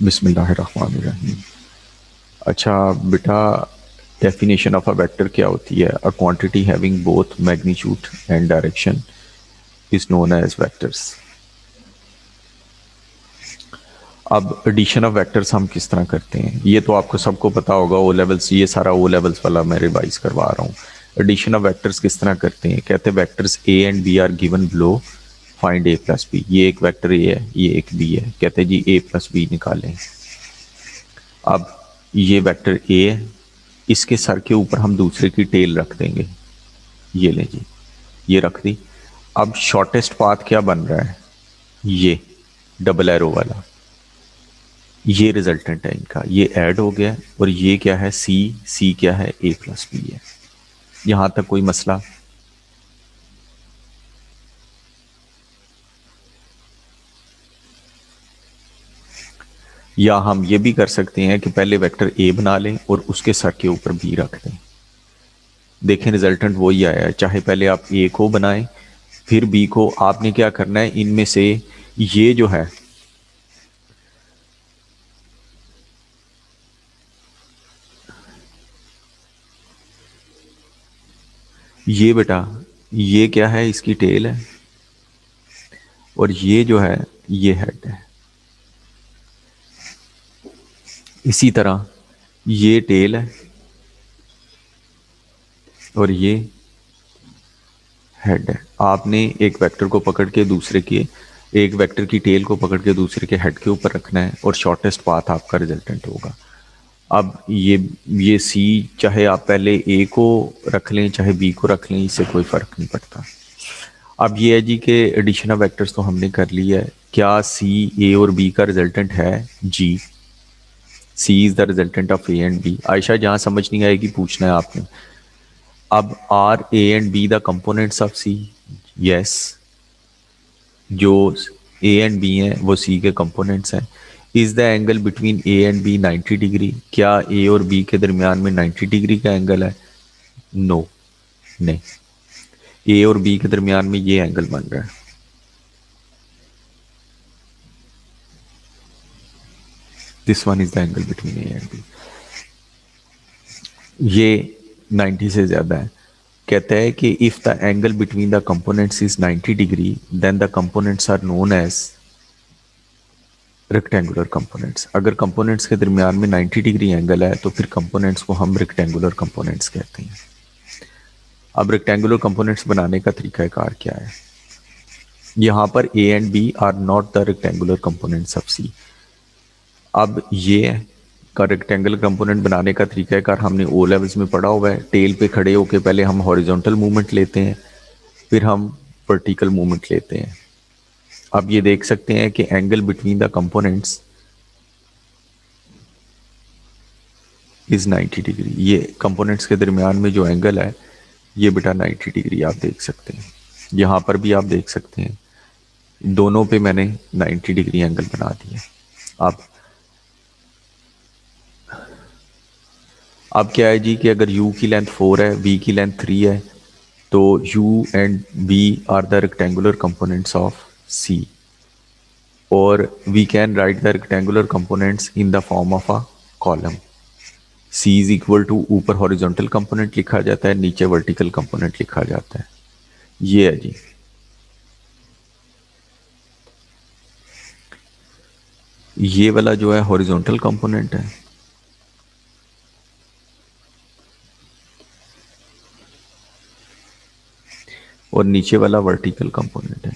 बिस्मिल्लाहिर्रहमानिर्रहीम। अच्छा बेटा, डेफिनेशन ऑफ अ वेक्टर क्या होती है? A quantity having both magnitude and direction is known as vectors. अब एडिशन ऑफ वेक्टर्स हम किस तरह करते हैं ये तो आपको सबको पता होगा। ओ लेवल्स, ये सारा ओ लेवल्स वाला मैं रिवाइज करवा रहा हूँ। एडिशन ऑफ वेक्टर्स किस तरह करते हैं? कहते हैं vectors A and B are given below, find A plus B. ये एक वेक्टर ए है, ये एक बी है। कहते हैं जी ए प्लस बी निकालें। अब ये वेक्टर ए है, इसके सर के ऊपर हम दूसरे की टेल रख देंगे। ये ले जी, ये रख दी। अब शॉर्टेस्ट पाथ क्या बन रहा है? ये डबल एरो वाला, ये रिजल्टेंट है इनका, ये ऐड हो गया। और ये क्या है? सी। सी क्या है? ए प्लस बी है। यहां तक कोई मसला? या हम ये भी कर सकते हैं कि पहले वेक्टर ए बना लें और उसके सर के ऊपर बी रख दें। देखें रिजल्टेंट वही आया है। चाहे पहले आप ए को बनाएं फिर बी को। आपने क्या करना है, इनमें से ये जो है, ये बेटा, ये क्या है? इसकी टेल है। और ये जो है, ये हेड है। इसी तरह ये टेल है और ये हेड है। आपने एक वेक्टर को पकड़ के दूसरे के, एक वेक्टर की टेल को पकड़ के दूसरे के हेड के ऊपर रखना है और शॉर्टेस्ट पाथ आपका रिजल्टेंट होगा। अब ये सी, चाहे आप पहले ए को रख लें चाहे बी को रख लें, इससे कोई फर्क नहीं पड़ता। अब ये है जी कि एडिशन ऑफ वेक्टर्स तो हमने कर लिया है। क्या सी ए और बी का रिजल्टेंट है? जी, C is the resultant of A and B. Ayesha, जहां समझ नहीं आएगी पूछना है आपने। अब are A and B the components of C? Yes, जो ए एंड बी हैं वो सी के कंपोनेंट्स हैं। Is the angle between A and B 90 degree? क्या ए और बी के दरमियान में 90 डिग्री का एंगल है? नो, नहीं। ए और बी के दरमियान में ये एंगल बन रहा है। This one is the angle between A and B. ये 90 से ज्यादा है। कहता है कि if the angle between the components is 90 degree then the components are known as rectangular components. अगर कंपोनेंट्स के दरमियान में 90 डिग्री एंगल है तो फिर कंपोनेंट्स को हम रेक्टेंगुलर कंपोनेंट्स कहते हैं। अब रेक्टेंगुलर कंपोनेंट्स बनाने का तरीकाकार क्या है? यहां पर A and B are not the rectangular components of C. अब ये का रेक्टेंगुलर कंपोनेंट बनाने का तरीकाकार हमने ओ लेवल्स में पढ़ा हुआ है। टेल पे खड़े होके पहले हम हॉरिजॉन्टल मूवमेंट लेते हैं, फिर हम वर्टिकल मूवमेंट लेते हैं। अब ये देख सकते हैं कि angle between the components is 90 degree. ये कंपोनेंट्स के दरमियान में जो एंगल है ये बेटा 90 डिग्री आप देख सकते हैं। यहां पर भी आप देख सकते हैं, दोनों पे मैंने 90 डिग्री एंगल बना दिया। अब क्या है जी कि अगर u की लेंथ 4 है, v की लेंथ 3 है, तो u and v are the rectangular components of c। और we can write the rectangular components in the form of a column. c is equal to, ऊपर हॉरिजॉन्टल कंपोनेंट लिखा जाता है, नीचे वर्टिकल कंपोनेंट लिखा जाता है। ये है जी, ये वाला जो है हॉरिजॉन्टल कंपोनेंट है और नीचे वाला वर्टिकल कंपोनेंट है।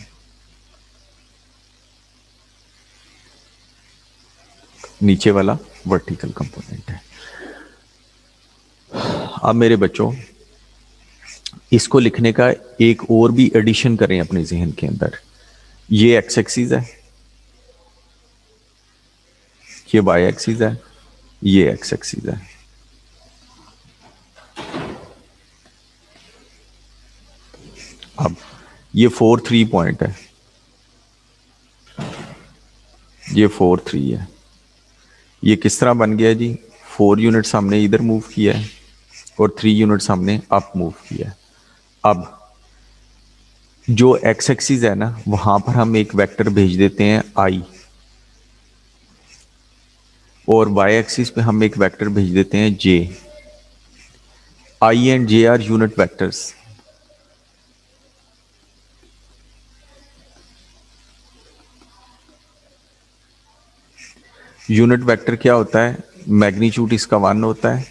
नीचे वाला वर्टिकल कंपोनेंट है। अब मेरे बच्चों, इसको लिखने का एक और भी एडिशन करें अपने जहन के अंदर। ये एक्स एक्सिस है, ये वाई एक्सिस है, ये एक्स एक्सिस है। अब ये 4 3 पॉइंट है, ये 4 3 है। ये किस तरह बन गया जी? 4 यूनिट्स हमने इधर मूव किया है और 3 यूनिट्स हमने अप मूव किया है। अब जो एक्स एक्सिस है ना, वहां पर हम एक वेक्टर भेज देते हैं आई। और वाई एक्सिस पे हम एक वेक्टर भेज देते हैं J. I and J are unit vectors. Unit vector क्या होता है? मैग्नीट्यूड इसका 1 होता है,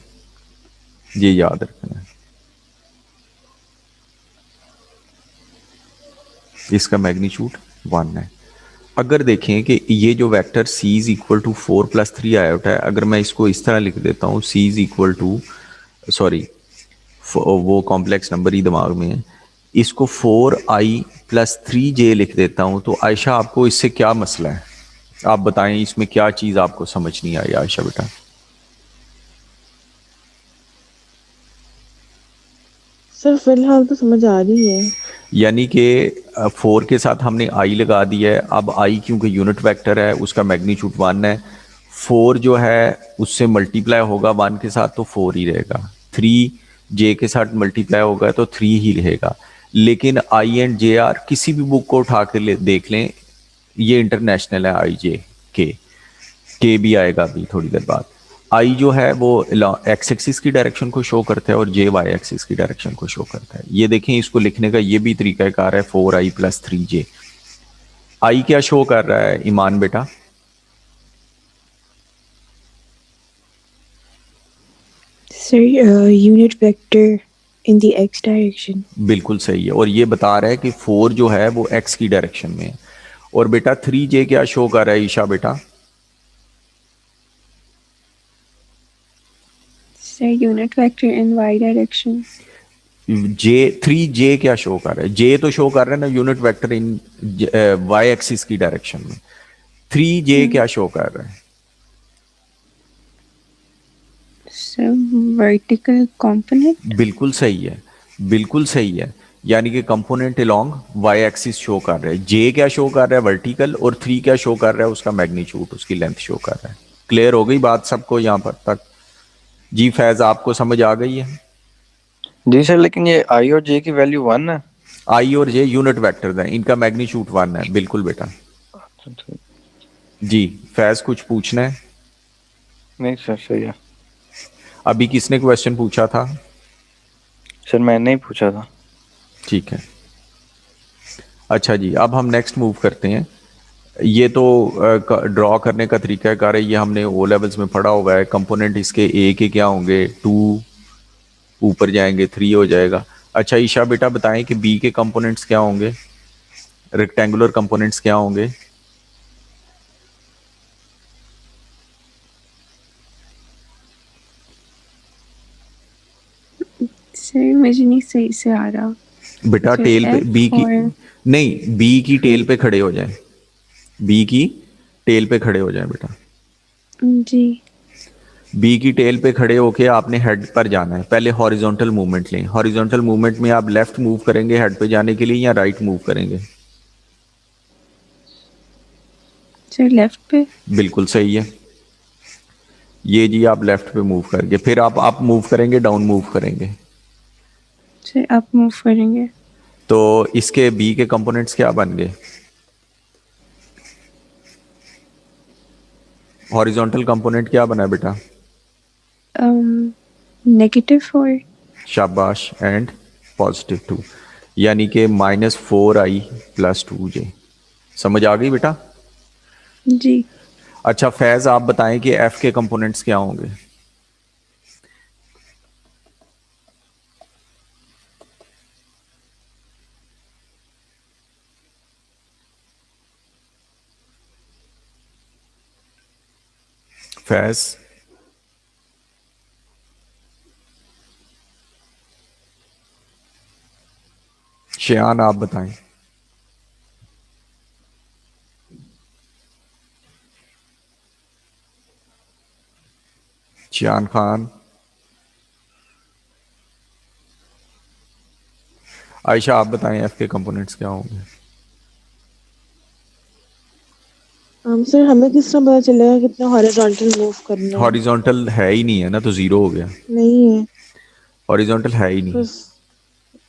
ये याद रखना है। इसका मैग्नीट्यूड 1 है। अगर देखें कि ये जो vector c is equal to 4+3 iota है, अगर मैं इसको इस तरह लिख देता हूँ, c is equal to, sorry वो कॉम्प्लेक्स नंबर ही दिमाग में है, इसको 4i+3j लिख देता हूँ, तो आयशा आपको इससे क्या मसला है? आप बताएं इसमें क्या चीज़ आपको समझ नहीं आई आयशा बेटा? सर फिलहाल तो समझ आ रही है। यानी कि 4 के साथ हमने आई लगा दी है। अब आई क्योंकि यूनिट वेक्टर है, उसका मैग्नीट्यूड 1 है। 4 जो है उससे मल्टीप्लाई होगा 1 के साथ तो 4 ही रहेगा। 3 जे के साथ मल्टीप्लाई होगा तो 3 ही रहेगा। लेकिन आई एंड जे आर किसी भी बुक को उठा के देख लें, ये इंटरनेशनल है। आई जे के भी आएगा अभी थोड़ी देर बाद। आई जो है वो एक्स एक्सिस की डायरेक्शन को शो करता है और जे वाई एक्सिस की डायरेक्शन को शो करता है। ये देखें, इसको लिखने का ये भी तरीकाकार है, 4i+3j। आई क्या शो कर रहा है ईमान बेटा? Sir unit vector in the x direction. बिल्कुल सही है, और ये बता रहा है कि 4 जो है वो एक्स की डायरेक्शन में है। और बेटा 3j क्या शो कर रहा है ईशा बेटा? Sir unit vector in Y direction. J 3j क्या शो कर रहा है? जे तो शो कर रहा है ना unit vector in Y axis की डायरेक्शन में। 3j क्या शो कर रहा है? Sir vertical component. बिल्कुल सही है, बिल्कुल सही है। यानी कि component along Y axis show कर रहा है। जे क्या शो कर रहा है? वर्टिकल। और 3 क्या शो कर रहा है? उसका मैग्नीट्यूड, उसकी लेंथ शो कर रहा है। क्लियर हो गई बात सबको यहाँ पर तक? जी फैज, आपको समझ आ गई है? जी सर, लेकिन ये आई और जे की वैल्यू 1 है। आई और जे यूनिट वेक्टर हैं, इनका मैग्नीट्यूड 1 है। बिल्कुल बेटा। अच्छा, जी फैज, कुछ पूछना है? नहीं सर, सही है। अभी किसने क्वेश्चन पूछा था? सर मैंने ही पूछा था। ठीक है। अच्छा जी, अब हम नेक्स्ट मूव करते हैं। ये तो ड्रॉ करने का तरीका कार है, ये हमने ओ लेवल्स में पढ़ा हुआ है। कंपोनेंट इसके ए के क्या होंगे? 2, ऊपर जाएंगे 3 हो जाएगा। अच्छा ईशा बेटा बताएं कि बी के कंपोनेंट्स क्या होंगे? रेक्टेंगुलर कंपोनेंट्स क्या होंगे? सर मुझे नहीं सही से आ रहा। बेटा सर टेल पे बी एफ की, और नहीं बी की टेल पे खड़े हो जाएं। बी की टेल पे खड़े हो जाएं बेटा। जी। बी की टेल पे खड़े होके आपने हेड पर जाना है। पहले हॉरिजॉन्टल मूवमेंट लें। हॉरिजॉन्टल मूवमेंट में आप लेफ्ट मूव करेंगे हेड पे जाने के लिए या राइट मूव करेंगे? सर लेफ्ट पे। बिल्कुल सही है। ये जी आप लेफ्ट पे मूव करेंगे, फिर आप अप मूव करेंगे, डाउन मूव करेंगे। सर अप मूव करेंगे। तो इसके बी के कंपोनेंट्स क्या बन गए? हॉरिजॉन्टल कंपोनेंट क्या बना बेटा? नेगेटिव 4। शाबाश, एंड +2, यानी कि -4i+2j। समझ आ गई बेटा? जी। अच्छा फैज, आप बताएं कि एफ के कंपोनेंट्स क्या होंगे? फैज, शियान, आप बताएं। शियान खान, आयशा आप बताएं एफ के कंपोनेंट्स क्या होंगे? सर हमें किस तरह पता चलेगा कितना हॉरिजॉन्टल मूव करना है? हॉरिजॉन्टल है ही नहीं है ना, तो जीरो हो गया। नहीं है। हॉरिजॉन्टल है ही नहीं, बस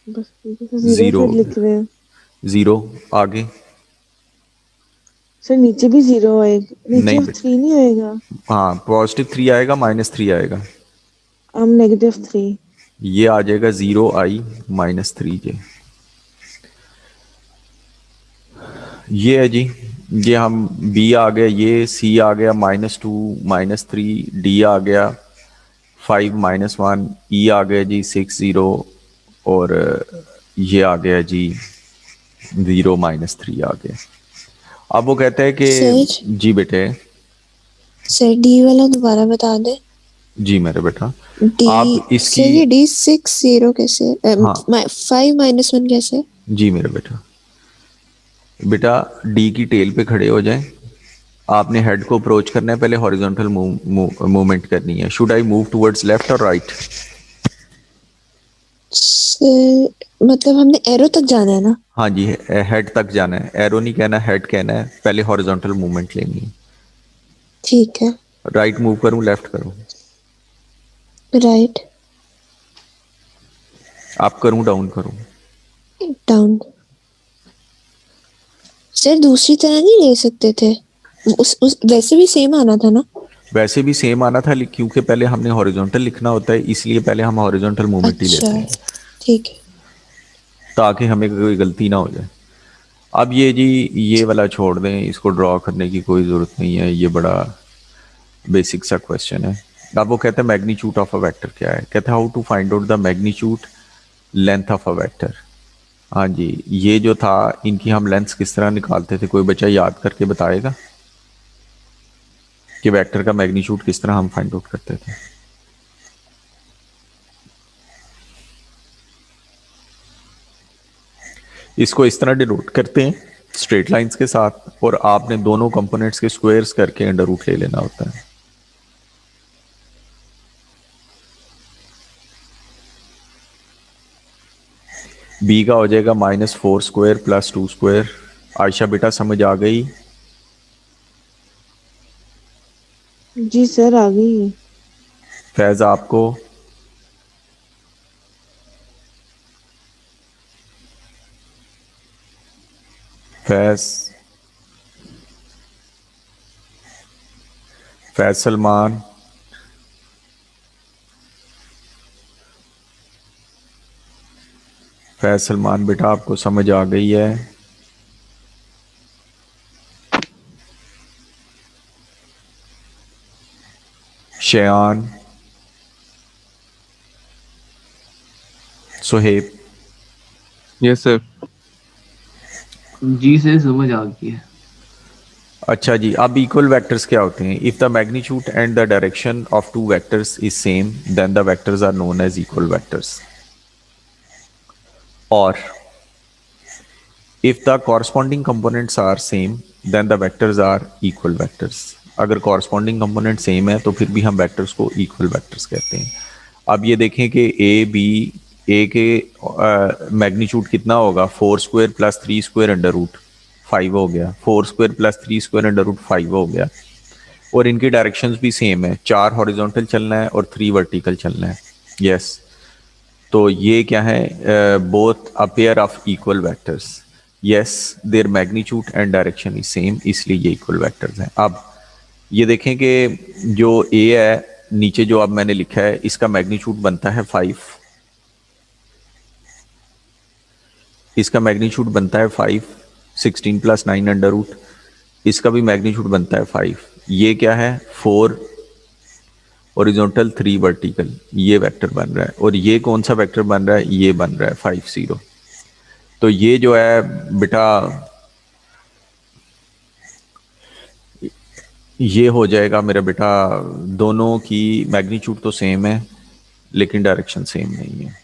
बस ठीक है, तो जीरो जीरो फिर हो लिख गया। रहे हैं। जीरो। आगे सर नीचे भी 0 आएगा, नीचे नहीं बेटा, 3 नहीं आएगा। हाँ +3 आएगा, -3 आएगा। -3। ये आ जाएगा 0i -3j। ये है जी, ये हम b आ गया, ये c आ गया -2 -3, d आ गया 5 -1, e आ गया जी 6 0, और ये आ गया जी 0 -3 आ गया। अब वो कहते हैं कि सर जी बेटे, सर डी वाला दोबारा बता दे। जी मेरे बेटा, डी आप इसकी, सर ये D60 कैसे, हाँ 5 - 1 कैसे? जी मेरे बेटा, बेटा डी की टेल पे खड़े हो जाएं। आपने हेड को अप्रोच करना है, पहले हॉरिजॉन्टल मूवमेंट करनी है। Should I move towards left और राइट? सर मतलब हमने एरो तक जाना है ना? हाँ जी, हेड तक जाना है, एरो नहीं कहना, हेड कहना है, पहले हॉरिजॉन्टल मूवमेंट लेनी है। ठीक है। राइट मूव करूं, लेफ्ट करूं? राइट। आप करूं, डाउन करूं? डाउन। सर दूसरी तरह नहीं ले सकते थे? उस वैसे भी सेम आना था ना? वैसे भी सेम आना था, क्योंकि पहले हमने हॉरिजॉन्टल लिखना होता है, इसलिए पहले हम हॉरिजॉन्टल मूवमेंट ही अच्छा लेते हैं, ठीक है। ताकि हमें कोई गलती ना हो जाए। अब ये जी, ये वाला छोड़ दें, इसको ड्रॉ करने की कोई ज़रूरत नहीं है, ये बड़ा बेसिक सा क्वेश्चन है। अब वो कहते हैं मैग्नीट्यूड ऑफ अ वेक्टर क्या है, कहते हैं how to find out the magnitude length of a vector. हाँ जी, ये जो था, इनकी हम लेंथ किस तरह निकालते थे, कोई बच्चा याद करके बताएगा कि वेक्टर का मैग्नीट्यूड किस तरह हम फाइंड आउट करते थे? इसको इस तरह डिनोट करते हैं स्ट्रेट लाइंस के साथ, और आपने दोनों कंपोनेंट्स के स्क्वायर्स करके अंडर रूट ले लेना होता है। बी का हो जाएगा -4² + 2²। आयशा बेटा समझ आ गई? जी सर आ गई। फैज आपको? फैज, फैज सलमान, फैज सलमान बेटा आपको समझ आ गई है? शयान, सुहेब? Yes sir. जी से समझ आ गई है। अच्छा जी, अब इक्वल वेक्टर्स क्या होते हैं? If the magnitude and the direction of two vectors is same, then the vectors are known as equal vectors. और if the corresponding components are same, then the vectors are equal vectors। अगर corresponding component same है तो फिर भी हम vectors को equal vectors कहते हैं। अब ये देखें कि a के मैग्नीट्यूड कितना होगा, 4² + 3² √5 हो गया, 4² + 3² √5 हो गया, और इनकी डायरेक्शंस भी सेम है, 4 हॉरिजॉन्टल चलना है और 3 वर्टिकल चलना है। यस, तो ये क्या है, both a pair of equal vectors. Yes, there magnitude and direction is same, इसलिए ये इक्वल वेक्टर्स हैं। अब ये देखें कि जो ए है, नीचे जो अब मैंने लिखा है, इसका मैग्नीट्यूड बनता है 5, इसका मैग्नीट्यूड बनता है 5, 16 + 9 √, इसका भी मैग्नीट्यूड बनता है 5। ये क्या है, 4 हॉरिजॉन्टल 3 वर्टिकल, ये वेक्टर बन रहा है। और ये कौन सा वेक्टर बन रहा है, ये बन रहा है 5 0। तो ये जो है बेटा, ये हो जाएगा मेरा बेटा, दोनों की मैग्नीट्यूड तो सेम है लेकिन डायरेक्शन सेम नहीं है,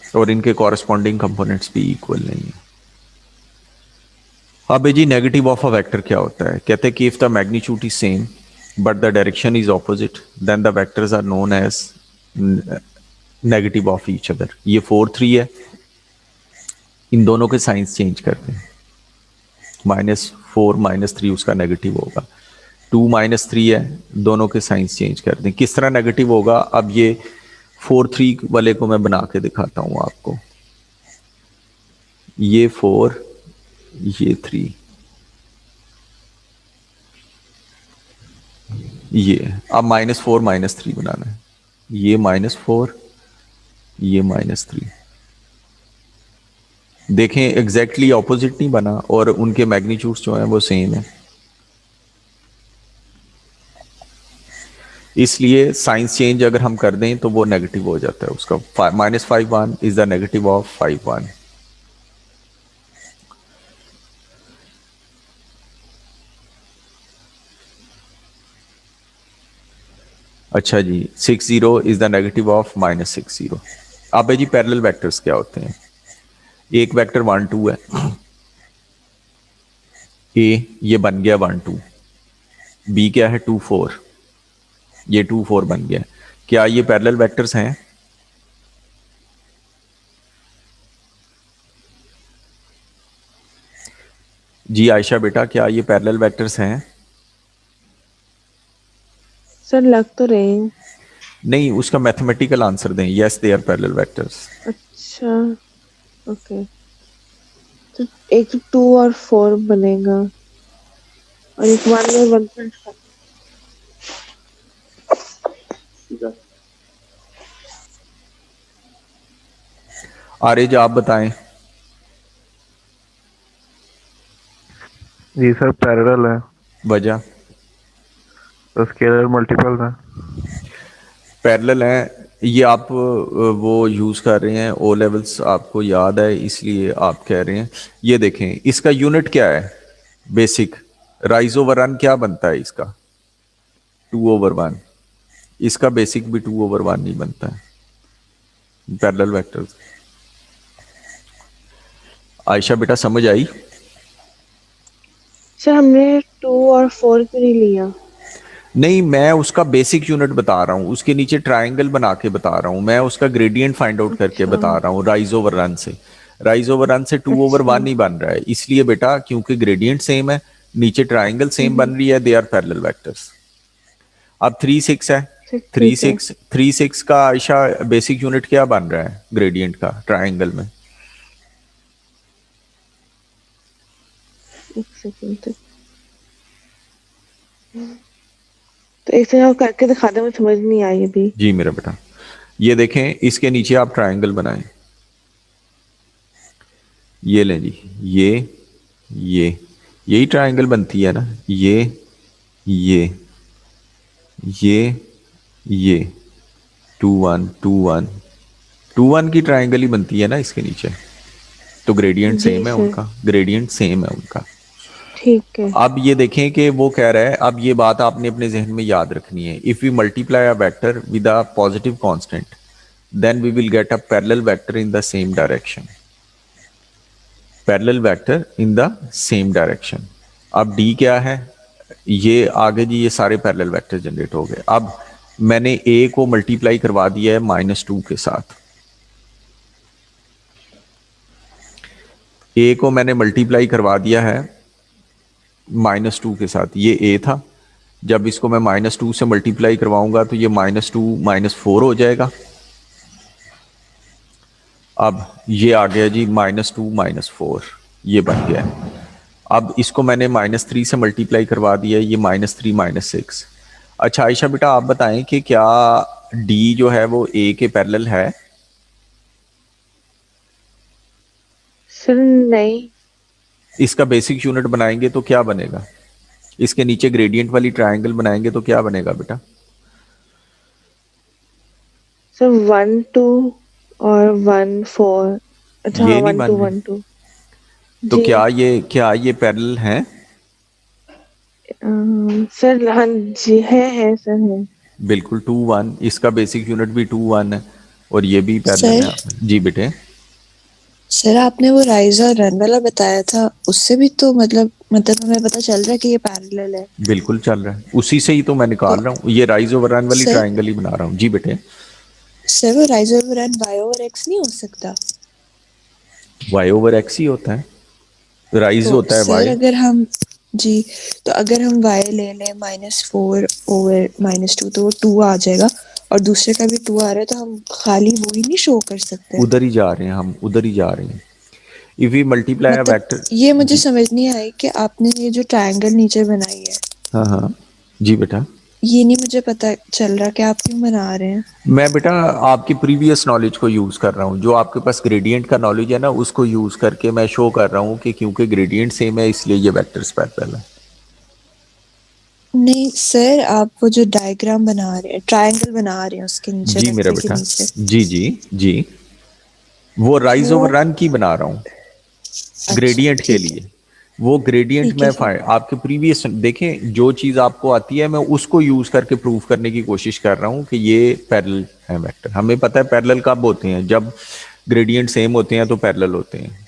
और इनके कॉरस्पॉन्डिंग कंपोनेंट्स भी इक्वल नहीं है। अब G negative of a vector क्या होता है, कहते हैं कि if the magnitude is same but the direction is opposite, then the vectors are known as negative of each other. ये 4 3 है, इन दोनों के साइंस चेंज करते हैं, -4 -3 उसका नेगेटिव होगा, 2 -3 है, दोनों के साइंस चेंज कर दें। किस तरह नेगेटिव होगा, अब ये 4 3 वाले को मैं बना के दिखाता हूं आपको। ये 4 ये 3, ये अब -4 -3 बनाना है। ये -4, ये -3। देखें एग्जैक्टली ऑपोजिट नहीं बना और उनके मैग्नीट्यूड्स जो हैं वो सेम है, इसलिए साइंस चेंज अगर हम कर दें तो वो नेगेटिव हो जाता है उसका। -5 1 इज द नेगेटिव ऑफ 5 1। अच्छा जी, 6 0 इज द नेगेटिव ऑफ -6 0। अब है जी पैरेलल वेक्टर्स क्या होते हैं। एक वेक्टर 1 2 है, ए ये बन गया 1 2, बी क्या है 2 4, ये 2 4 बन गया। क्या ये पैरेलल वेक्टर्स हैं? जी आयशा बेटा, क्या ये पैरेलल वेक्टर्स हैं? सर लग तो रहे हैं। नहीं, उसका मैथमेटिकल आंसर दें। Yes they are parallel vectors. अच्छा ओके, तो एक तो 2 और 4 बनेगा और एक 1 और 1.5। आर्यज आप बताएं। जी सर पैरेलल है, वजह? तो स्केलर मल्टीपल था। पैरेलल है ये आप वो यूज़ कर रहे हैं, ओ लेवल्स आपको याद है इसलिए आप कह रहे हैं। ये देखें इसका यूनिट क्या है, बेसिक राइज ओवर रन क्या बनता है इसका 2/1। इसका बेसिक भी 2/1 नहीं बनता है पैरेलल वेक्टर्स। आयशा बेटा समझ आई? सर हमने 2 और 4 क्यों नहीं लिया? नहीं, मैं उसका बेसिक यूनिट बता रहा हूँ, उसके नीचे ट्रायंगल बना के बता रहा हूँ, मैं उसका ग्रेडियंट फाइंड आउट करके अच्छा बता रहा हूँ। राइज ओवर रन से, राइज ओवर रन से 2/1 अच्छा नहीं बन रहा है, इसलिए बेटा क्योंकि ग्रेडियंट सेम है, नीचे ट्रायंगल सेम बन रही है, दे आर पैरेलल वेक्टर्स। अब 3 6 है, सर 3 ठीक है। 6 का आयशा बेसिक यूनिट क्या बन रहा है ग्रेडियंट का ट्रायंगल में? एक सेकंड तो एक सेकंड और करके दिखा दे, मुझे समझ नहीं आई अभी। जी मेरा बेटा, ये देखें इसके नीचे आप ट्रायंगल बनाएं। ये लें जी, ये यही ट्रायंगल बनती है ना, ये 2 1 2 1 2 1 की ट्रायंगल ही बनती है ना इसके नीचे, तो ग्रेडियंट जी सेम है सर उनका, ग्रेडियंट सेम है उनका। ठीक है। अब ये देखें कि वो कह रहा है, अब ये बात आपने अपने जहन में याद रखनी है। If we multiply a vector with a positive constant then we will get a parallel vector in the same direction, parallel vector in the same direction. अब डी क्या है, ये आगे जी ये सारे पैरेलल वेक्टर जनरेट हो गए। अब मैंने ए को मल्टीप्लाई करवा दिया है -2 के साथ, ए को मैंने मल्टीप्लाई करवा दिया है -2 के साथ। ये ए था, जब इसको मैं -2 से मल्टीप्लाई करवाऊंगा तो ये -2 -4 हो जाएगा। अब ये आ गया जी -2 -4, ये बन गया है। अब इसको मैंने -3 से मल्टीप्लाई करवा दिया है, ये -3 -6। अच्छा आयशा बेटा आप बताएं कि क्या डी जो है वो ए के पैरेलल है? सर नहीं। इसका बेसिक यूनिट बनाएंगे तो क्या बनेगा, इसके नीचे ग्रेडियंट वाली ट्रायंगल बनाएंगे तो क्या बनेगा बेटा? सर 1 2 और 1 4। अच्छा हाँ ये नहीं 1 बन 2 रहे, 1 2 तो जी। क्या ये पैरेलल हैं? सर हाँ जी है सर है। बिल्कुल 2 1, इसका बेसिक यूनिट भी 2 1 है और ये भी पैरेलल है। सर जी बेटे, सर आपने वो राइज और रन वाला बताया था, उससे भी तो मतलब हमें पता चल रहा है कि ये पैरेलल है। बिल्कुल चल रहा है, उसी से ही तो मैं तो निकाल रहा हूँ, ये राइज ओवर रन वाली सर ट्रायंगल ही बना रहा हूँ। जी बेटे, सर वो राइज और रन वाई ओवर एक्स नहीं हो सकता? वाई ओवर एक्स ही होता है, राइज तो होता है सर वाई। अगर हम जी, तो अगर हम y ले लें -4 ओवर -2 तो वो 2 आ जाएगा, और दूसरे का भी 2 आ रहा है, तो हम खाली वो ही नहीं शो कर सकते? उधर ही जा रहे हैं हम, उधर ही जा रहे हैं। इफ वी मल्टीप्लाई अ मतलब वेक्टर। ये मुझे जी समझ नहीं आई कि आपने ये जो ट्रायंगल नीचे बनाई है, हाँ हाँ जी बेटा। ये नहीं मुझे पता चल रहा कि आप क्यों बना रहे हैं। मैं बेटा आपकी प्रीवियस नॉलेज को यूज़ कर रहा हूँ, जो आपके पास ग्रेडियंट का नॉलेज है ना, उसको यूज़ करके मैं शो कर रहा हूँ कि क्योंकि ग्रेडियंट सेम है इसलिए ये वेक्टर्स पैरेलल है। नहीं सर, आप वो जो डायग्राम बना रहे हैं, ट्रायंगल बना रहे हैं उसके नीचे, जी मेरा वेक्टर के बेटा। नीचे, जी जी जी। वो राइज वो ओवर रन की बना रहा हूँ अच्छा ग्रेडियंट के ठीक है, लिए। वो ग्रेडियंट ठीक है में सर। आपके प्रीवियस देखें, जो चीज़ आपको आती है मैं उसको यूज़ करके प्रूव करने की कोशिश कर रहा हूँ कि ये पैरेलल है वेक्टर। हमें पता है पैरेलल कब होते हैं, जब ग्रेडियंट सेम होते हैं तो पैरेलल होते हैं।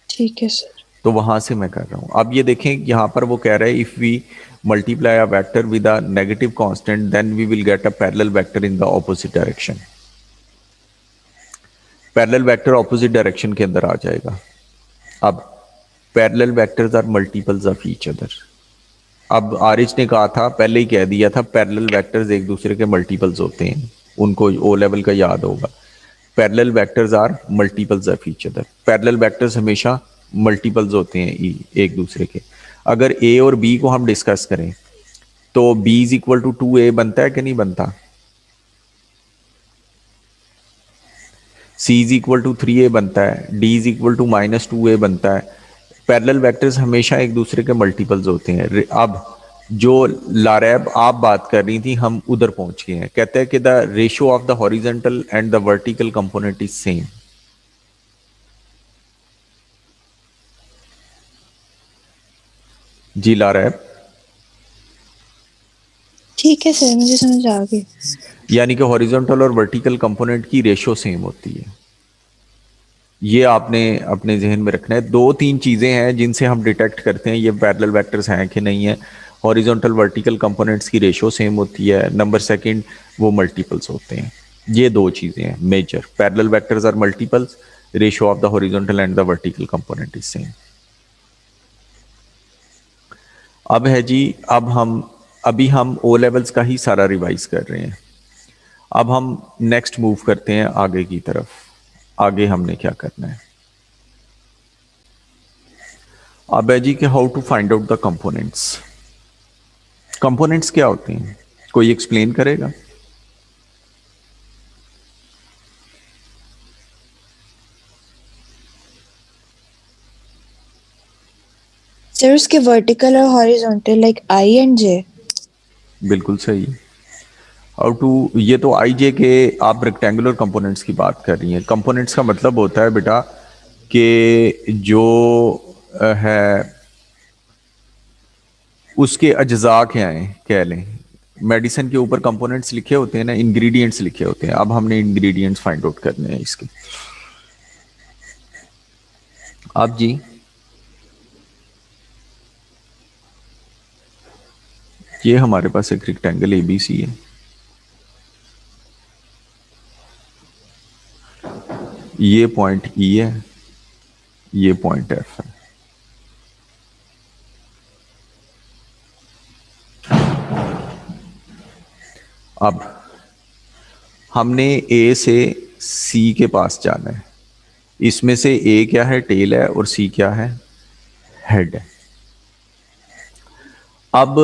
ठीक है सर। तो वहां से मैं कर रहा हूं। अब ये देखें यहां पर वो कह रहे हैं if we multiply a vector with a negative constant then we will get a parallel vector in the opposite direction. Parallel vector opposite direction के अंदर आ जाएगा। अब parallel vectors are multiples of each other. अब आरिज ने कहा था, पहले ही कह दिया था, पैरेलल वेक्टर्स एक दूसरे के मल्टीपल्स होते हैं, उनको ओ लेवल का याद होगा। Parallel vectors are multiples of each other. Parallel vectors हमेशा मल्टीपल्स होते हैं एक दूसरे के। अगर ए और बी को हम डिस्कस करें तो B is equal to 2a बनता है कि नहीं बनता? सी इज इक्वल टू 3a बनता है, D is equal to -2a बनता है। पैरेलल वेक्टर्स हमेशा एक दूसरे के मल्टीपल्स होते हैं। अब जो लारैब आप बात कर रही थी, हम उधर पहुंच गए हैं। कहते हैं कि the ratio of the horizontal and the vertical component is same. जी लारैब। ठीक है सर, मुझे समझ आ गई। यानी कि हॉरिजॉन्टल और वर्टिकल कंपोनेंट की रेशियो सेम होती है। ये आपने अपने जहन में रखना है। दो तीन चीज़ें हैं जिनसे हम डिटेक्ट करते हैं ये पैरेलल वेक्टर्स हैं कि नहीं है। हॉरिजॉन्टल वर्टिकल कंपोनेंट्स की रेशियो सेम होती है। नंबर सेकंड, वो मल्टीपल्स होते हैं। ये दो चीज़ें हैं major. Parallel vectors are multiples, ratio of the horizontal and the vertical component is same. अब है जी, अभी हम ओ लेवल्स का ही सारा रिवाइज कर रहे हैं। अब हम नेक्स्ट मूव करते हैं आगे की तरफ। आगे हमने क्या करना है? अब है जी कि how to find out the components. Components क्या होते हैं, कोई एक्सप्लेन करेगा? सर उसके वर्टिकल और हॉरिजॉन्टल लाइक आई एंड जे। बिल्कुल सही। हाउ टू, ये तो आई जे के आप रेक्टेंगुलर कंपोनेंट्स की बात कर रही हैं। कंपोनेंट्स का मतलब होता है बेटा कि जो है उसके अज्जा क्या हैं, कह लें मेडिसिन के ऊपर कंपोनेंट्स लिखे होते हैं ना, इंग्रेडिएंट्स लिखे होते हैं। अब हमने इंग्रेडिएंट्स फाइंड आउट करने हैं इसके। अब जी ये हमारे पास एक रेक्टेंगल एबीसी है। ये पॉइंट ई है, ये पॉइंट एफ है। अब हमने ए से सी के पास जाना है। इसमें से ए क्या है, टेल है, और सी क्या है, हेड है। अब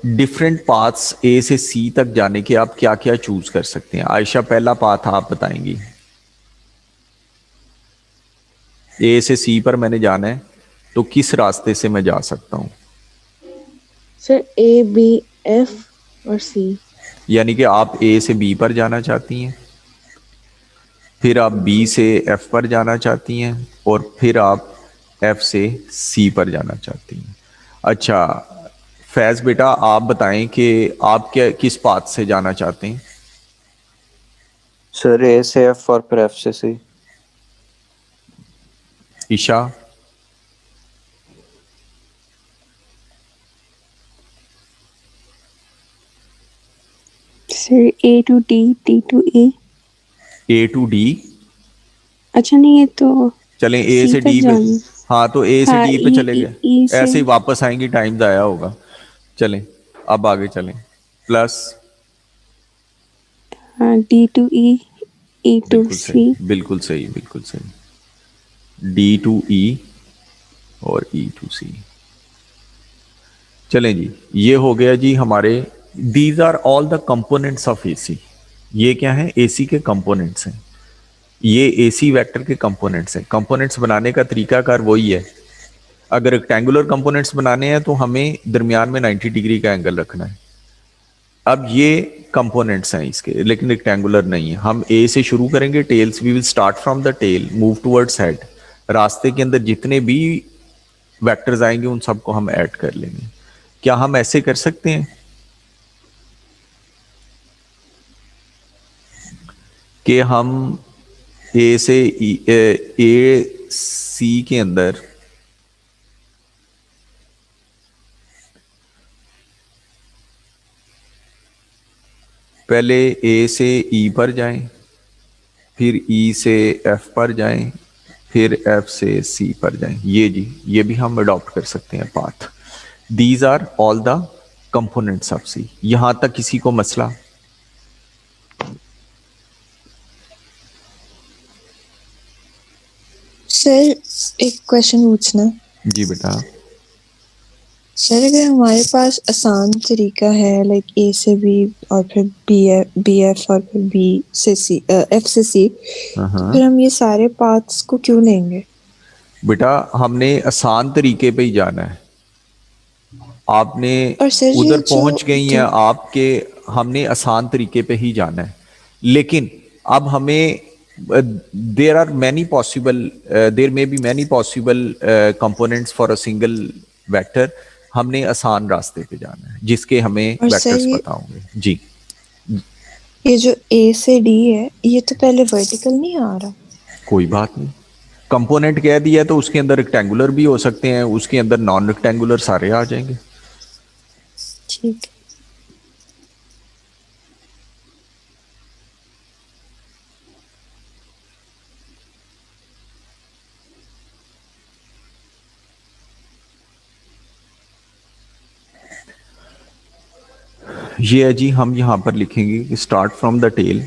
डिफरेंट पाथ्स ए से सी तक जाने के आप क्या क्या चूज कर सकते हैं? आयशा पहला पाथ आप बताएंगी। ए से सी पर मैंने जाना है तो किस रास्ते से मैं जा सकता हूं? सर ए बी एफ और सी। यानी कि आप ए से बी पर जाना चाहती हैं, फिर आप बी से एफ पर जाना चाहती हैं, और फिर आप एफ से सी पर जाना चाहती हैं। अच्छा फैज बेटा आप बताएं कि आप क्या किस पाथ से जाना चाहते हैं? सर ए से एफ और फिर एफ से C. Isha. Sir A to D to A to D. अच्छा नहीं, ये तो चलें ए सी से तक डी पे। जाना। हाँ तो ए से हाँ डी पे ई चले ई गए, ई से। ऐसे ही वापस आएंगे, टाइम ज़ाया होगा। चलें अब आगे चलें। प्लस हाँ डी टू ई टू बिल्कुल सी। सही, बिल्कुल सही, बिल्कुल सही, D to E और E to C। चलें जी, ये हो गया जी हमारे, these are all the components of AC। ये क्या है? AC के कंपोनेंट्स हैं, ये AC वेक्टर के कंपोनेंट्स हैं। कंपोनेंट्स बनाने का तरीकाकार वही है। अगर रेक्टेंगुलर कंपोनेंट्स बनाने हैं तो हमें दरमियान में 90 डिग्री का एंगल रखना है। अब ये कंपोनेंट्स हैं इसके, लेकिन रेक्टेंगुलर नहीं है। हम ए से शुरू करेंगे, tails, we will start from the tail, move towards head. रास्ते के अंदर जितने भी वेक्टर्स आएंगे उन सबको हम ऐड कर लेंगे। क्या हम ऐसे कर सकते हैं कि हम ए से ए सी के अंदर पहले ए से ई पर जाएं, फिर ई से एफ पर जाएं, फिर एफ से सी पर जाएं? ये जी, ये भी हम अडॉप्ट कर सकते हैं path. These are all the components of C. यहां तक किसी को मसला? सर एक क्वेश्चन पूछना। जी बेटा। सर अगर हमारे पास आसान तरीका है लाइक ए से बी और फिर बी एफ और फिर बी से सी, एफ से सी, तो फिर हम ये सारे पाथ्स को क्यों लेंगे? बेटा हमने आसान तरीके पे ही जाना है। आपने और सर ये उधर जो पहुंच गई हैं आपके, हमने आसान तरीके पे ही जाना है। लेकिन अब हमें there are many possible, there may be many possible components for a single vector. हमने आसान रास्ते पे जाना है जिसके हमें और सर वेक्टर्स ये पता होंगे। जी ये जो ए से डी है ये तो पहले वर्टिकल नहीं आ रहा। कोई बात नहीं, कंपोनेंट कह दिया तो उसके अंदर रेक्टेंगुलर भी हो सकते हैं, उसके अंदर नॉन रेक्टेंगुलर सारे आ जाएंगे। ठीक है। ये है जी, हम यहां पर लिखेंगे कि start from the tail,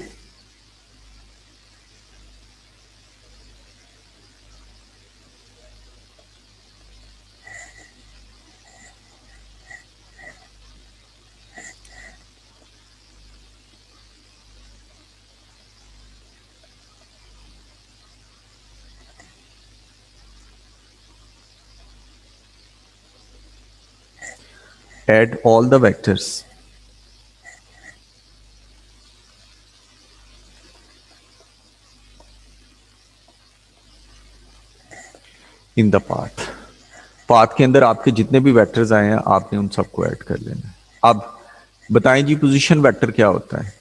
add all the vectors in the path। Path के अंदर आपके जितने भी वेक्टर्स आए हैं आपने उन सबको ऐड कर लेना है। अब बताएं जी पोजीशन वेक्टर क्या होता है?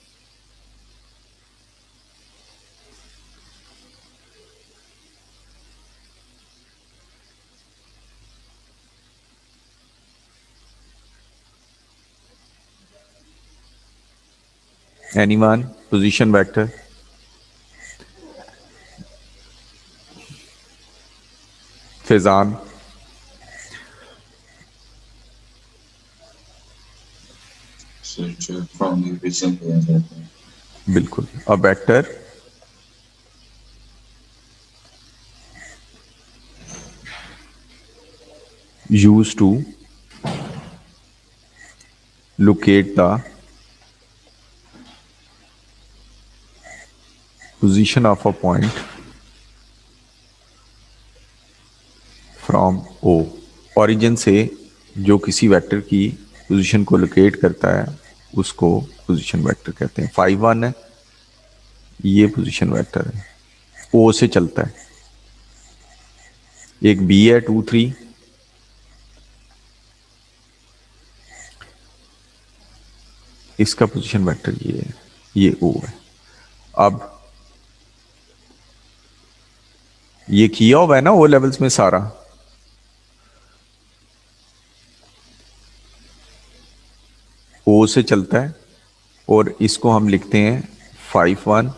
Anyone? Position vector Faizan? From equation लिया जाता है। बिल्कुल। A vector used to locate the position of a point from O। Origin से जो किसी वेक्टर की पोजीशन को लोकेट करता है उसको पोजीशन वेक्टर कहते हैं। 5 1 है, ये पोजीशन वेक्टर है, O से चलता है। एक B है 2 3, इसका पोजीशन वेक्टर ये है, ये O है। अब ये किया हुआ है ना O लेवल्स में सारा, O से चलता है और इसको हम लिखते हैं 5 1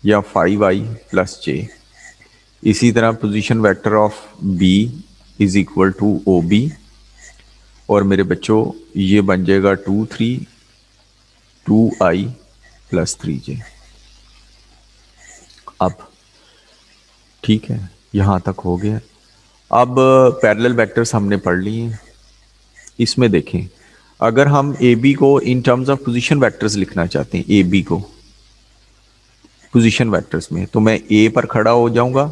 या 5i प्लस j। इसी तरह position vector of B is equal to OB, और मेरे बच्चों ये बन जाएगा 2 3 2i प्लस 3j। अब ठीक है, यहाँ तक हो गया। अब पैरेलल वेक्टर्स हमने पढ़ लिए हैं। इसमें देखें, अगर हम ए बी को in terms of position vectors लिखना चाहते हैं, ए बी को पोजीशन वेक्टर्स में, तो मैं ए पर खड़ा हो जाऊंगा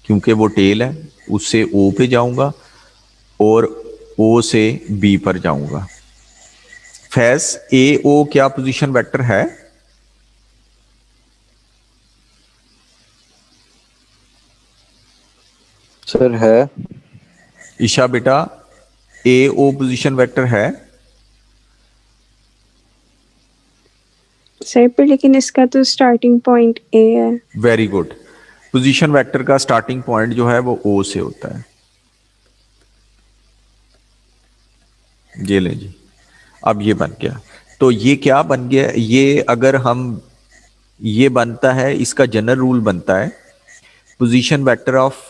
क्योंकि वो टेल है, उससे ओ पे जाऊंगा और ओ से बी पर जाऊंगा। फैज ए ओ क्या पोजीशन वेक्टर है? सर है। ईशा बेटा, ए ओ पोजीशन वेक्टर है? सर पर लेकिन इसका तो स्टार्टिंग पॉइंट ए है। Very good. पोजीशन वेक्टर का स्टार्टिंग पॉइंट जो है वो ओ से होता है। ये लें जी, अब ये बन गया। तो ये क्या बन गया? ये अगर हम, ये बनता है, इसका जनरल रूल बनता है position vector of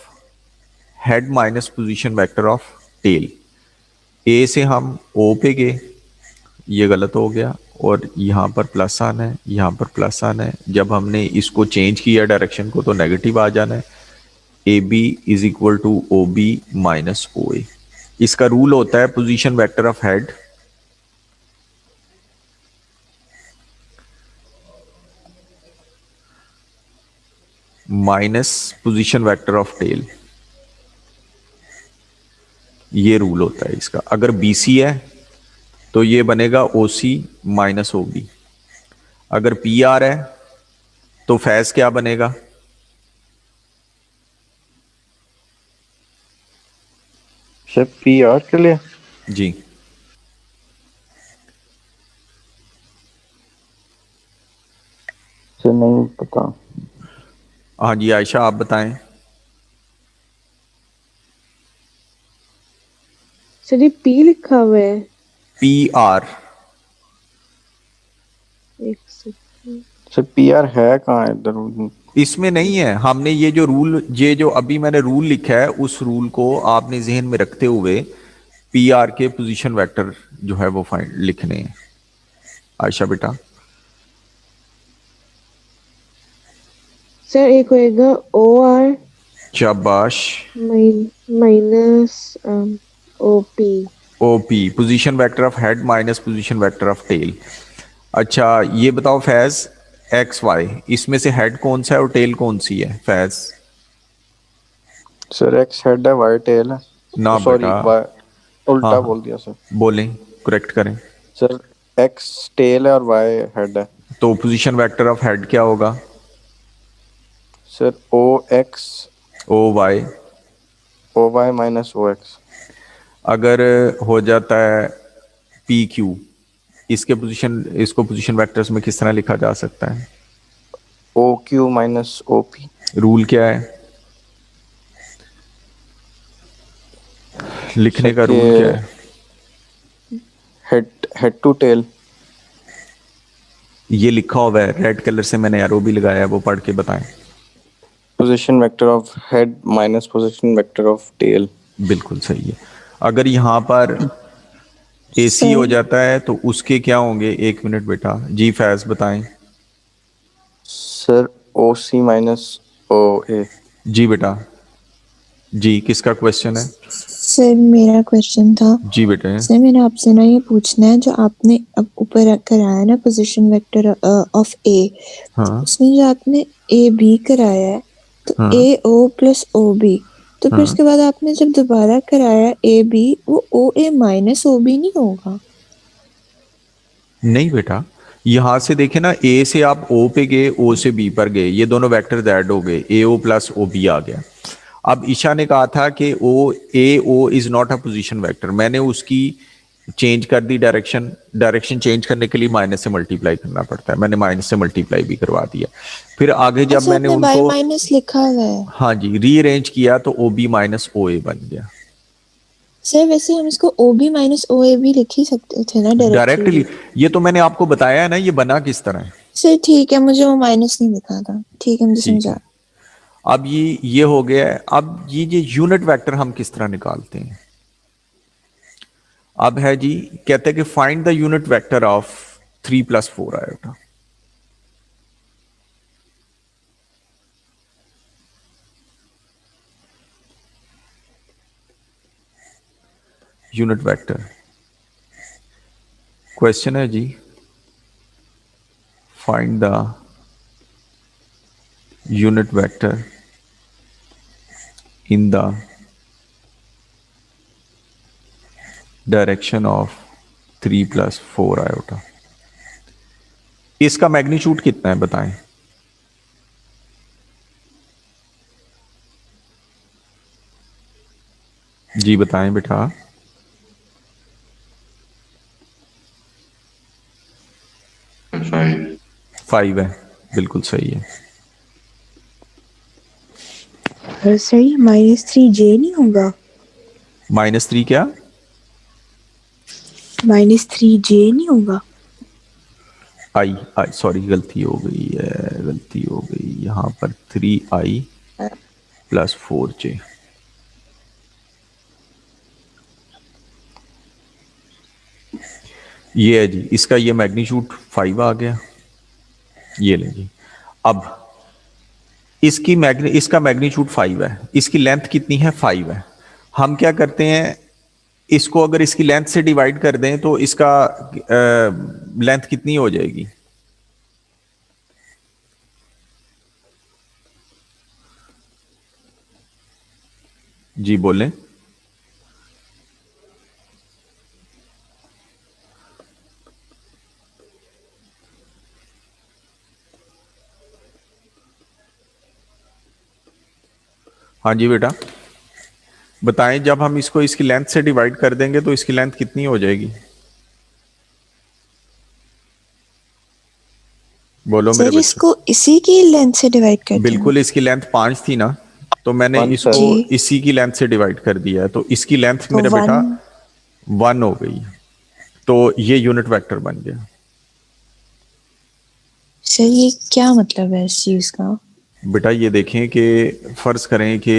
head minus position vector of tail. A से हम ओ पे गए, ये गलत हो गया, और यहाँ पर प्लस आना है, यहाँ पर प्लस आना है। जब हमने इसको चेंज किया डायरेक्शन को तो नेगेटिव आ जाना है। A B is equal to O B minus O A. इसका रूल होता है position vector of head minus position vector of tail. ये रूल होता है इसका। अगर बी सी है तो ये बनेगा ओ सी माइनस ओ बी। अगर पी आर है तो फैज क्या बनेगा? सर पी आर के लिए जी, सर नहीं पता। हाँ जी आयशा आप बताएं। सर ये पी लिखा हुआ है। पी आर, एक सेकंड। सर पी आर है कहाँ इधर? इसमें नहीं है। हमने ये जो रूल, ये जो अभी मैंने रूल लिखा है, उस रूल को आपने जहन में रखते हुए पी आर के पोजीशन वेक्टर जो है वो फाइंड लिखने हैं। आयशा बेटा, सर एक होएगा ओ आर शाबाश। Minus O P. O P position vector of head minus position vector of tail. अच्छा ये बताओ फैज, एक्स वाई, इसमें से हेड कौन सा है और टेल कौन सी है फैज? सर एक्स हेड है, वाई टेल है। ना सॉरी, बेटा, वाई हाँ उल्टा हाँ बोल दिया सर। बोलें, करेक्ट करें। सर एक्स टेल है और वाई हेड है। तो पोजीशन वेक्टर ऑफ हेड क्या होगा? Sir O X O Y. O Y minus O X. अगर हो जाता है पी क्यू, इसके पोजीशन, इसको पोजीशन वेक्टर्स में किस तरह लिखा जा सकता है? O Q minus O P. Rule क्या है लिखने सर का? के रूल क्या है? Head head to tail. ये लिखा हुआ है, रेड कलर से मैंने एरो भी लगाया है, वो पढ़ के बताएं। Position vector of head minus position vector of tail. बिल्कुल सही है। अगर यहाँ पर एसी हो सर जाता है तो उसके क्या होंगे? एक मिनट बेटा, जी फैज बताएं। सर ओ सी माइनस ओ ए। जी बेटा, जी किसका क्वेश्चन है? सर मेरा क्वेश्चन था, जी बेटे। सर मैंने आपसे ना ये पूछना है, जो आपने अब ऊपर कराया ना पोजीशन वेक्टर ऑफ ए, हाँ उसमें जो आपने ए बी कराया है, तो हाँ ए ओ प्लस ओ बी, तो फिर हाँ। उसके बाद आपने जब दोबारा कराया ए बी, वो ओ ए माइनस ओ बी नहीं होगा? नहीं बेटा, यहां से देखे ना, ए से आप ओ पे गए, ओ से बी पर गए, ये दोनों वेक्टर ऐड हो गए, ए ओ प्लस ओ बी आ गया। अब ईशा ने कहा था कि O A O is not a position vector, मैंने उसकी चेंज कर दी डायरेक्शन। डायरेक्शन चेंज करने के लिए माइनस से मल्टीप्लाई करना पड़ता है, मैंने माइनस से मल्टीप्लाई भी करवा दिया। फिर आगे जब अच्छा मैंने आपने बाय उनको, माइनस लिखा हुआ है? हाँ जी, रीअरेंज किया तो ओ बी माइनस ओ ए बन गया। सर वैसे हम इसको ओ बी माइनस ओ ए भी लिख ही सकते थे ना डायरेक्टली। डायरेक्टली, ये तो मैंने आपको बताया है ना, ये बना किस तरह है। सर ठीक है, मुझे वो माइनस नहीं लिखा था, ठीक है मुझे ठीक समझा। है, अब ये हो गया है। अब ये यूनिट वेक्टर हम किस तरह निकालते हैं? अब है जी, कहते हैं कि find the unit vector of 3+4 iota. Unit vector. Question है जी, find the unit vector in the direction of 3 + 4 iota. इसका मैग्नीट्यूड कितना है बताएं। जी बताएं बेटा। 5. 5 है, बिल्कुल सही है। सर ये -3j नहीं होगा? -3 क्या? -3j नहीं होगा? आई सॉरी, गलती हो गई है, गलती हो गई यहां पर। 3i + 4j। ये है जी, इसका ये मैग्नीट्यूड 5 आ गया। ये लें जी। अब इसका मैग्नीट्यूड 5 है, इसकी लेंथ कितनी है? 5 है। हम क्या करते हैं, इसको अगर इसकी लेंथ से डिवाइड कर दें तो इसका लेंथ कितनी हो जाएगी? जी बोलें। हाँ जी बेटा बताएं, जब हम इसको इसकी लेंथ से डिवाइड कर देंगे तो इसकी लेंथ कितनी हो जाएगी? बोलो मेरे सर बच्चों। इसको इसी की लेंथ से डिवाइड कर देना? बिल्कुल, इसकी लेंथ 5 थी ना, तो मैंने 1 इसको जी। इसी की लेंथ से डिवाइड कर दिया है, तो इसकी लेंथ तो मेरे बेटा 1। 1 हो गई। तो ये यूनिट वेक्टर बन गया। सर ये क्या मतलब है इस चीज का? बेटा ये देखें कि फर्ज करें कि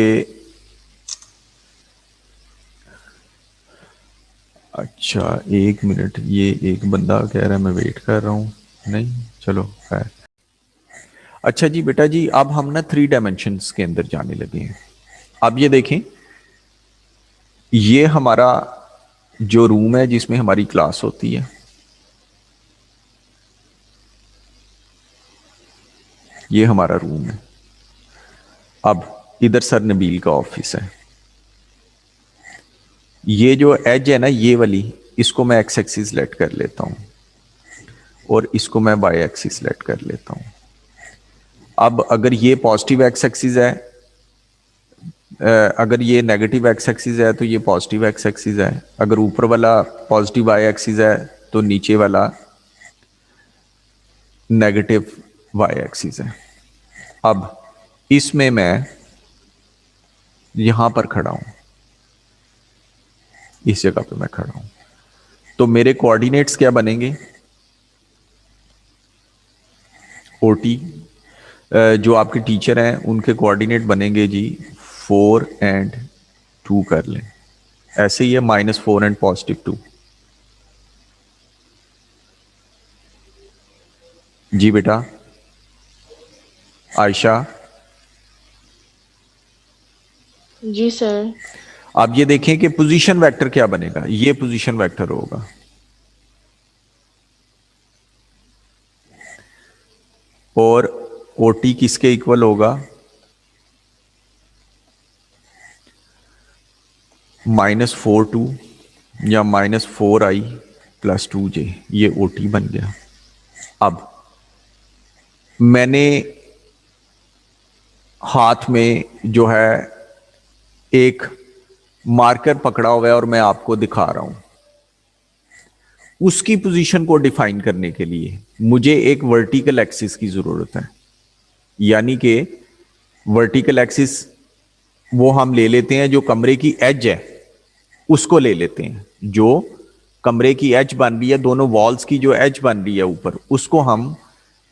अच्छा 1 मिनट, ये एक बंदा कह रहा है मैं वेट कर रहा हूँ। नहीं चलो खैर। अच्छा जी बेटा जी, अब हम ना 3 डायमेंशंस के अंदर जाने लगे हैं। अब ये देखें, ये हमारा जो रूम है जिसमें हमारी क्लास होती है, ये हमारा रूम है। अब इधर सर नबील का ऑफिस है। ये जो एज है ना, ये वाली, इसको मैं एक्स एक्सिस सेलेक्ट कर लेता हूं और इसको मैं वाई एक्सिस सेलेक्ट कर लेता हूं। अब अगर ये पॉजिटिव एक्स एक्सिस है, अगर ये नेगेटिव एक्स एक्सिस है तो ये पॉजिटिव एक्स एक्सिस है। अगर ऊपर वाला पॉजिटिव वाई एक्सिस है तो नीचे वाला नेगेटिव वाई एक्सिस है। अब इसमें मैं यहां पर खड़ा हूं, इस जगह पे मैं खड़ा हूं, तो मेरे कोऑर्डिनेट्स क्या बनेंगे? ओटी जो आपके टीचर हैं उनके कोऑर्डिनेट बनेंगे जी 4 और 2 कर लें। ऐसे ही है -4 और +2। जी बेटा आयशा। जी सर। आप ये देखें कि पोजीशन वेक्टर क्या बनेगा। ये पोजीशन वेक्टर होगा, और ओटी किसके इक्वल होगा? -4 2 या -4i + 2j। ये ओटी बन गया। अब मैंने हाथ में जो है एक मार्कर पकड़ा हुआ है और मैं आपको दिखा रहा हूं। उसकी पोजीशन को डिफाइन करने के लिए मुझे एक वर्टिकल एक्सिस की जरूरत है। यानी कि वर्टिकल एक्सिस वो हम ले लेते हैं जो कमरे की एज है, उसको ले लेते हैं। जो कमरे की एज बन रही है, दोनों वॉल्स की जो एज बन रही है ऊपर, उसको हम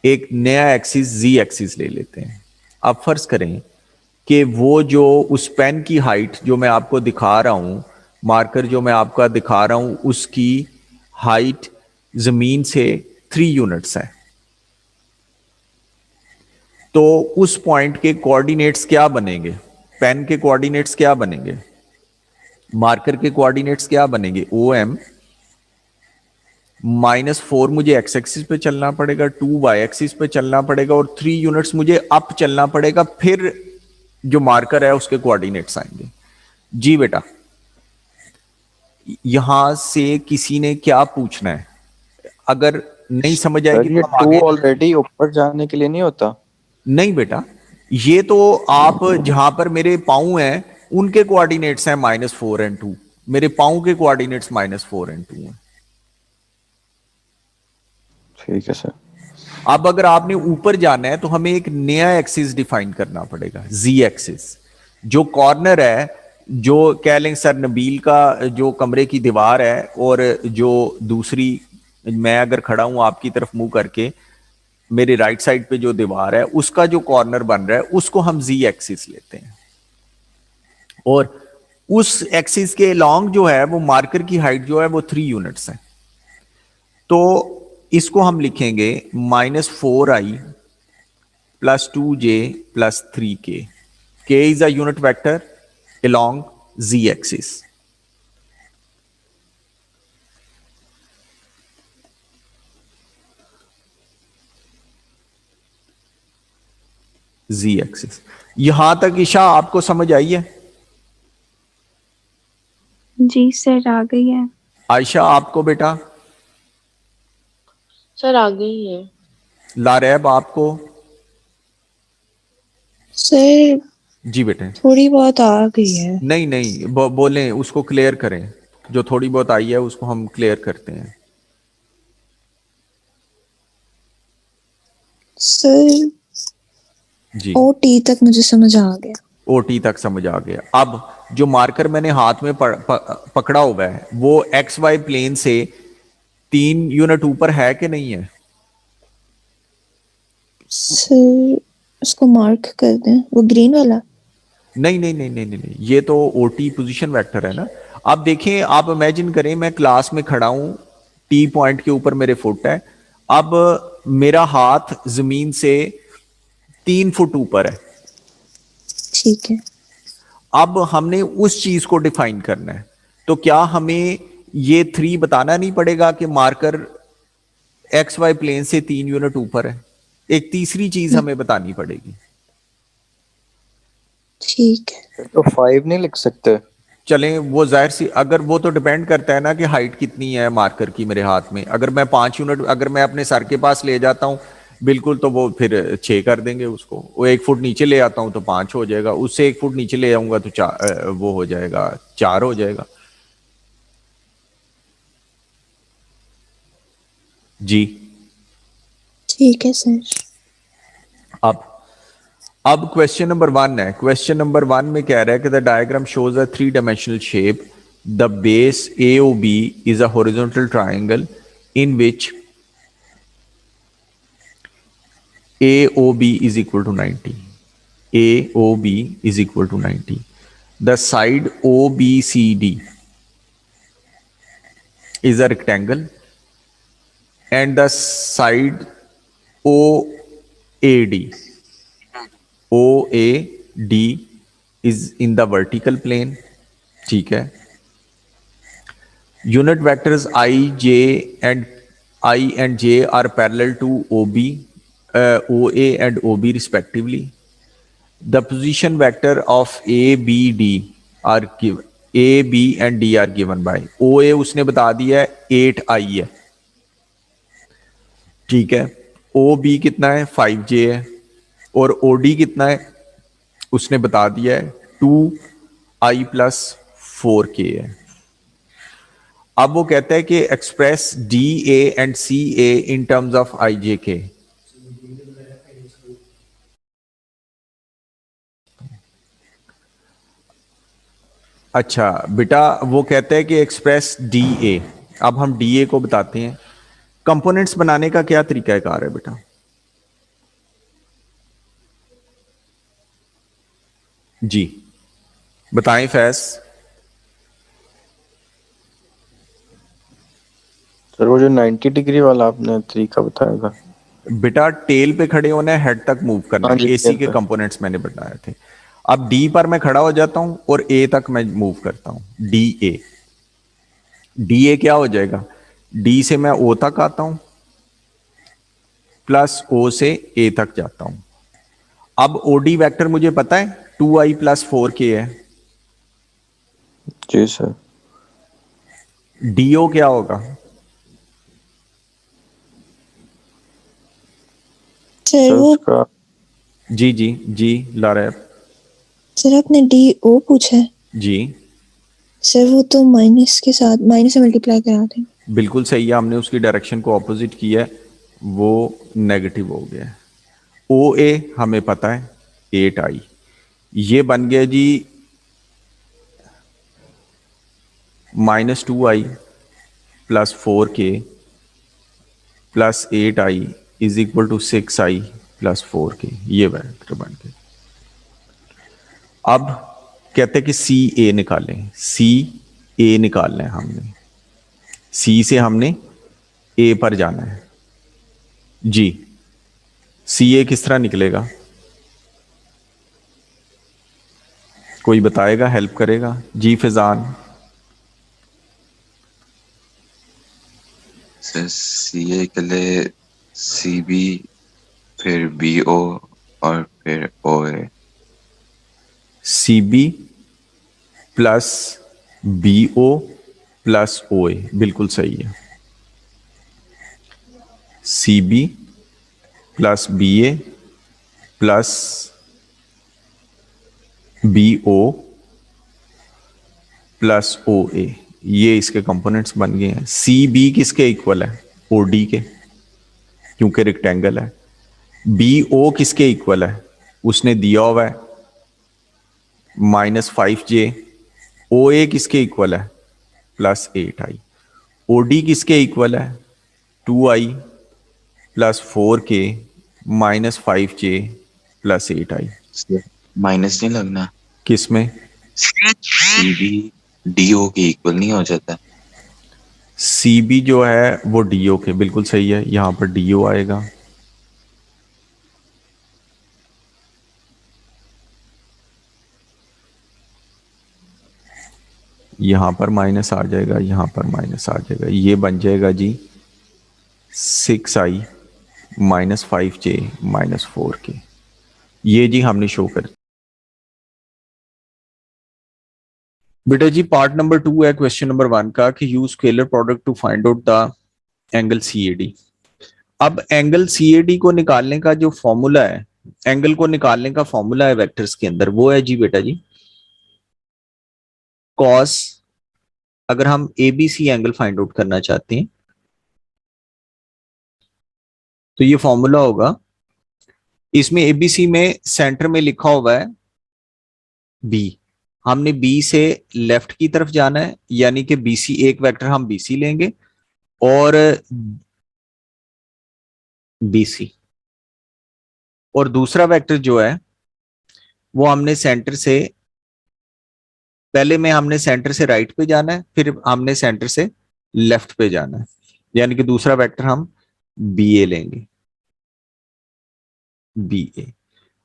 एक नया एक्सिस जी एक्सिस ले लेते हैं। अब फर्ज करें कि वो जो उस पेन की हाइट जो मैं आपको दिखा रहा हूं, मार्कर जो मैं आपका दिखा रहा हूं, उसकी हाइट जमीन से 3 यूनिट्स है। तो उस पॉइंट के कोऑर्डिनेट्स क्या बनेंगे? पेन के कोऑर्डिनेट्स क्या बनेंगे? मार्कर के कोऑर्डिनेट्स क्या बनेंगे, OM -4 मुझे एक्स एक्सिस पे चलना पड़ेगा, 2 वाई एक्सिस पे चलना पड़ेगा और 3 यूनिट्स मुझे अप चलना पड़ेगा, फिर जो मार्कर है उसके कोऑर्डिनेट्स आएंगे। जी बेटा, यहां से किसी ने क्या पूछना है? अगर नहीं समझ आएगी सर ये तो हम 2 आगे। ऑलरेडी ऊपर जाने के लिए नहीं होता? नहीं बेटा, ये तो आप जहां पर मेरे पाँव हैं उनके कोऑर्डिनेट्स हैं -4 और 2, मेरे पाँव के कोऑर्डिनेट्स -4 और 2 हैं। ठीक है सर। अब अगर आपने ऊपर जाना है तो हमें एक नया एक्सिस डिफाइन करना पड़ेगा, Z एक्सिस। जो कॉर्नर है, जो कह लें सर नबील का जो कमरे की दीवार है, और जो दूसरी, मैं अगर खड़ा हूं आपकी तरफ मुंह करके, मेरे राइट साइड पे जो दीवार है उसका जो कॉर्नर बन रहा है उसको हम Z एक्सिस लेते हैं, और उस एक्सिस के लॉन्ग जो है वो मार्कर की हाइट जो है वो 3 यूनिट्स है। तो इसको हम लिखेंगे -4i + 2j + 3k। k is a unit vector along Z axis. Z axis। यहां तक ईशा आपको समझ आई है? जी सर, आ गई है। आयशा आपको बेटा? सर आ गई है। लारैब आपको? सर जी बेटे। थोड़ी बहुत आ गई है। नहीं नहीं, बोलें, उसको क्लियर करें, जो थोड़ी बहुत आई है उसको हम क्लियर करते हैं। सर जी, OT तक मुझे समझ आ गया। OT तक समझ आ गया। अब जो मार्कर मैंने हाथ में पकड़ा हुआ है वो XY प्लेन से 3 यूनिट ऊपर है कि नहीं है? सर उसको मार्क कर दें, वो ग्रीन वाला। नहीं नहीं नहीं नहीं नहीं नहीं, ये तो OT पोजीशन वेक्टर है ना। अब देखें, आप इमेजिन करें मैं क्लास में खड़ा हूं, T पॉइंट के ऊपर मेरे फुट है, अब मेरा हाथ जमीन से 3 फुट ऊपर है। ठीक है। अब हमने उस चीज को डिफाइन करना है, तो क्या हमें ये 3 बताना नहीं पड़ेगा कि मार्कर XY प्लेन से 3 यूनिट ऊपर है? एक तीसरी चीज हमें बतानी पड़ेगी। ठीक है। तो 5 नहीं लिख सकते? चलें, वो जाहिर सी, अगर वो तो डिपेंड करता है ना कि हाइट कितनी है मार्कर की मेरे हाथ में। अगर मैं 5 यूनिट अगर मैं अपने सर के पास ले जाता हूं बिल्कुल, तो वो फिर 6 कर देंगे उसको। वो 1 फुट नीचे ले आता हूं तो 5 हो जाएगा, उससे 1 फुट नीचे ले आऊंगा तो 4, वो हो जाएगा 4 हो जाएगा। जी ठीक है सर। अब क्वेश्चन नंबर 1 है। क्वेश्चन नंबर 1 में कह रहा है कि the diagram shows a 3 dimensional shape, the base AOB is a horizontal triangle in which AOB is equal to 90. AOB is equal to 90. The side OBCD is a rectangle and the side OAD is in the vertical plane. ठीक है। Unit vectors I and J are parallel to OA and OB respectively. The position vector of A, B, D are given. A, B and D are given by OA उसने बता दिया है 8I है, ठीक है। OB कितना है 5J है, और OD कितना है उसने बता दिया है 2I + 4K है। अब वो कहता है कि express DA and CA in terms of IJK। अच्छा बेटा, वो कहता है कि एक्सप्रेस DA। अब हम DA को बताते हैं। कंपोनेंट्स बनाने का क्या तरीका कार है बेटा? जी बताएं फैज। सर वो जो 90 डिग्री वाला आपने तरीका बताया था। बेटा टेल पे खड़े होना है, हेड तक मूव करना हाँ है। जी, AC टेल के पे। कंपोनेंट्स मैंने बताए थे। अब डी पर मैं खड़ा हो जाता हूं और ए तक मैं मूव करता हूं, डी ए। डी ए क्या हो जाएगा, डी से मैं ओ तक आता हूं प्लस ओ से ए तक जाता हूं। अब ओडी वेक्टर मुझे पता है 2i प्लस 4k है। जी सर। डीओ क्या होगा, सर सर वो उसका जी जी जी लारा सर आपने डी ओ पूछा है। जी सर वो तो माइनस के साथ माइनस से मल्टीप्लाई करा दें। बिल्कुल सही है, हमने उसकी डायरेक्शन को ऑपोजिट किया है, वो नेगेटिव हो गया है। ओ ए हमें पता है 8i, ये बन गया जी -2i plus 4k plus 8i is equal to 6i plus 4k, ये वेक्टर बन गए। अब कहते हैं कि सी ए निकालें, सी ए निकालना है हमने, सी से हमने ए पर जाना है जी। सी ए किस तरह निकलेगा, कोई बताएगा, हेल्प करेगा जी फिजान? सर सी ए के लिए सी बी, फिर बी ओ, और फिर O A. C B plus B O plus O A, बिल्कुल सही है। C B plus B A plus B O plus O A, ये इसके कंपोनेंट्स बन गए हैं। सी बी किसके इक्वल है, ओ डी के, क्योंकि रेक्टेंगल है। बी ओ किसके इक्वल है, उसने दिया हुआ है -5j। ओ ए किसके इक्वल है, +8i। ओ डी किसके इक्वल है, 2i plus 4k -5j +8i। Minus नहीं लगना, किस में, सी बी डी ओ के इक्वल नहीं हो जाता? सी बी जो है वो डी ओ के, बिल्कुल सही है, यहां पर डी ओ आएगा। यहां पर माइनस आ जाएगा, यहां पर माइनस आ जाएगा, ये बन जाएगा जी 6i -5j -4k। ये जी हमने शो कर। बेटा जी पार्ट नंबर 2 है क्वेश्चन नंबर 1 का कि use scalar product to find out the angle C A D. अब एंगल सी ए डी को निकालने का जो फॉर्मूला है, एंगल को निकालने का फॉर्मूला है वेक्टर्स के अंदर, वो है जी बेटा जी कॉस। अगर हम एबीसी एंगल फाइंड आउट करना चाहते हैं तो ये फॉर्मूला होगा, इसमें एबीसी में सेंटर में लिखा हुआ है बी, हमने बी से लेफ्ट की तरफ जाना है, यानी कि बीसी, एक वेक्टर हम बीसी लेंगे और बीसी, और दूसरा वेक्टर जो है वो हमने सेंटर से, पहले में हमने सेंटर से राइट पे जाना है, फिर हमने सेंटर से लेफ्ट पे जाना है, यानी कि दूसरा वेक्टर हम बी ए लेंगे, बी ए,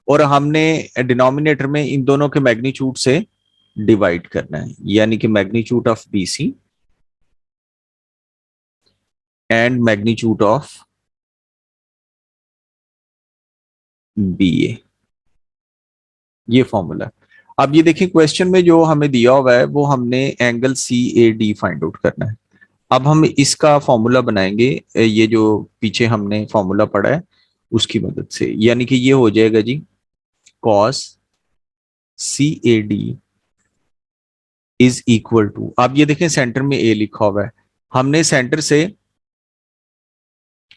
और हमने डिनोमिनेटर में इन दोनों के मैग्नीट्यूड से डिवाइड करना है, यानी कि magnitude of BC and magnitude of B A, ये फॉर्मूला। अब ये देखिए क्वेश्चन में जो हमें दिया हुआ है वो हमने angle C A D find out करना है। अब हम इसका फॉर्मूला बनाएंगे, ये जो पीछे हमने फॉर्मूला पढ़ा है उसकी मदद से, यानी कि ये हो जाएगा जी cos C A D is equal to, अब ये देखें सेंटर में ए लिखा हुआ है, हमने सेंटर से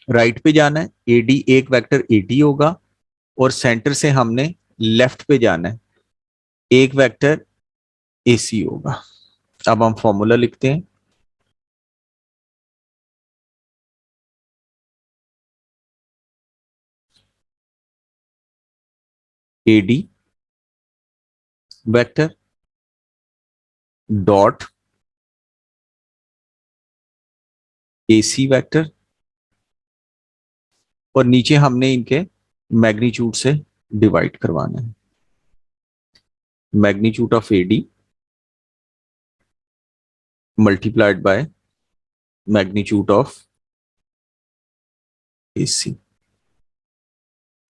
राइट पे जाना है, एडी एक वेक्टर एडी होगा, और सेंटर से हमने लेफ्ट पे जाना है, एक वेक्टर एसी होगा। अब हम फॉर्मूला लिखते हैं, AD vector dot AC vector, और नीचे हमने इनके मैग्नीट्यूड से डिवाइड करवाना है। magnitude of AD multiplied by magnitude of AC।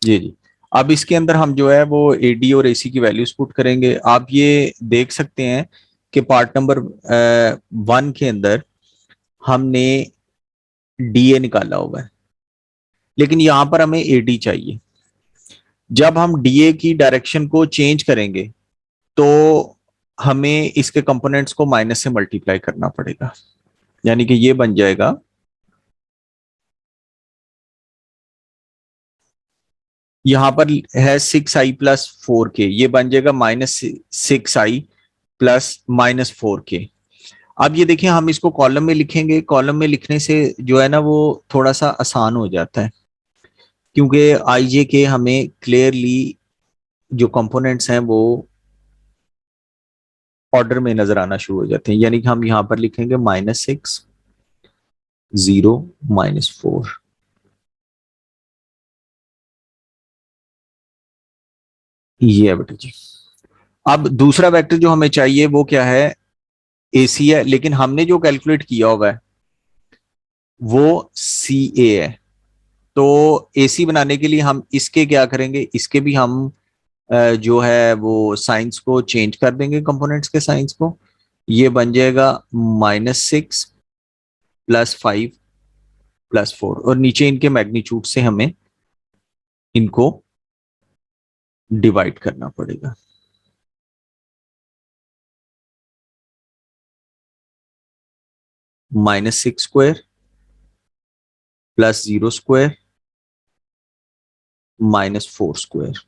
जी। अब इसके अंदर हम जो है वो AD और AC की वैल्यूज पुट करेंगे। आप ये देख सकते हैं कि पार्ट नंबर 1 के अंदर हमने DA निकाला हुआ है, लेकिन यहां पर हमें AD चाहिए। जब हम DA की डायरेक्शन को चेंज करेंगे तो हमें इसके कंपोनेंट्स को माइनस से मल्टीप्लाई करना पड़ेगा, यानी कि ये बन जाएगा यहां पर है 6i प्लस 4k, ये बन जाएगा -6i प्लस -4k। अब ये देखिए हम इसको कॉलम में लिखेंगे, कॉलम में लिखने से जो है ना वो थोड़ा सा आसान हो जाता है, क्योंकि आई जे के हमें क्लियरली जो कंपोनेंट्स हैं वो ऑर्डर में नजर आना शुरू हो जाते हैं। यानी कि हम यहां पर लिखेंगे -6 0 -4। ये है बेटा जी। अब दूसरा वेक्टर जो हमें चाहिए वो क्या है, AC है, लेकिन हमने जो कैलकुलेट किया हुआ है वो CA है। तो AC बनाने के लिए हम इसके क्या करेंगे, इसके भी हम जो है वो साइंस को चेंज कर देंगे, कंपोनेंट्स के साइंस को। ये बन जाएगा -6 + 5 + 4, और नीचे इनके मैग्नीट्यूड से हमें इनको डिवाइड करना पड़ेगा। -6² + 0² -4²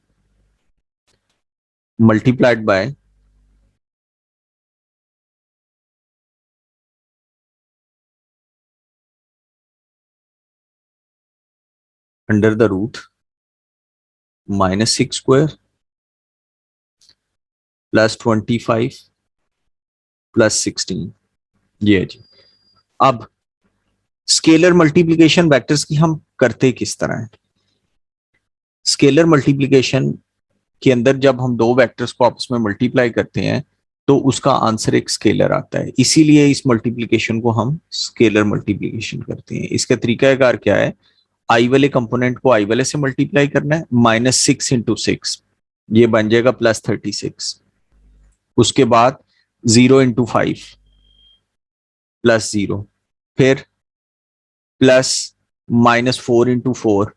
multiplied by under the root -6² + 25 + 16। ये है जी। अब स्केलर मल्टीप्लिकेशन वेक्टर्स की हम करते किस तरह है। स्केलर मल्टीप्लिकेशन के अंदर जब हम दो वेक्टर्स को आपस में मल्टीप्लाई करते हैं तो उसका आंसर एक स्केलर आता है, इसीलिए इस मल्टीप्लिकेशन को हम स्केलर मल्टीप्लिकेशन करते हैं। इसका तरीकाकार क्या है, आई वाले कंपोनेंट को आई वाले से मल्टीप्लाई करना है, -6 × 6 ये बन जाएगा +36। उसके बाद 0 × 5 +0, फिर +-4 × 4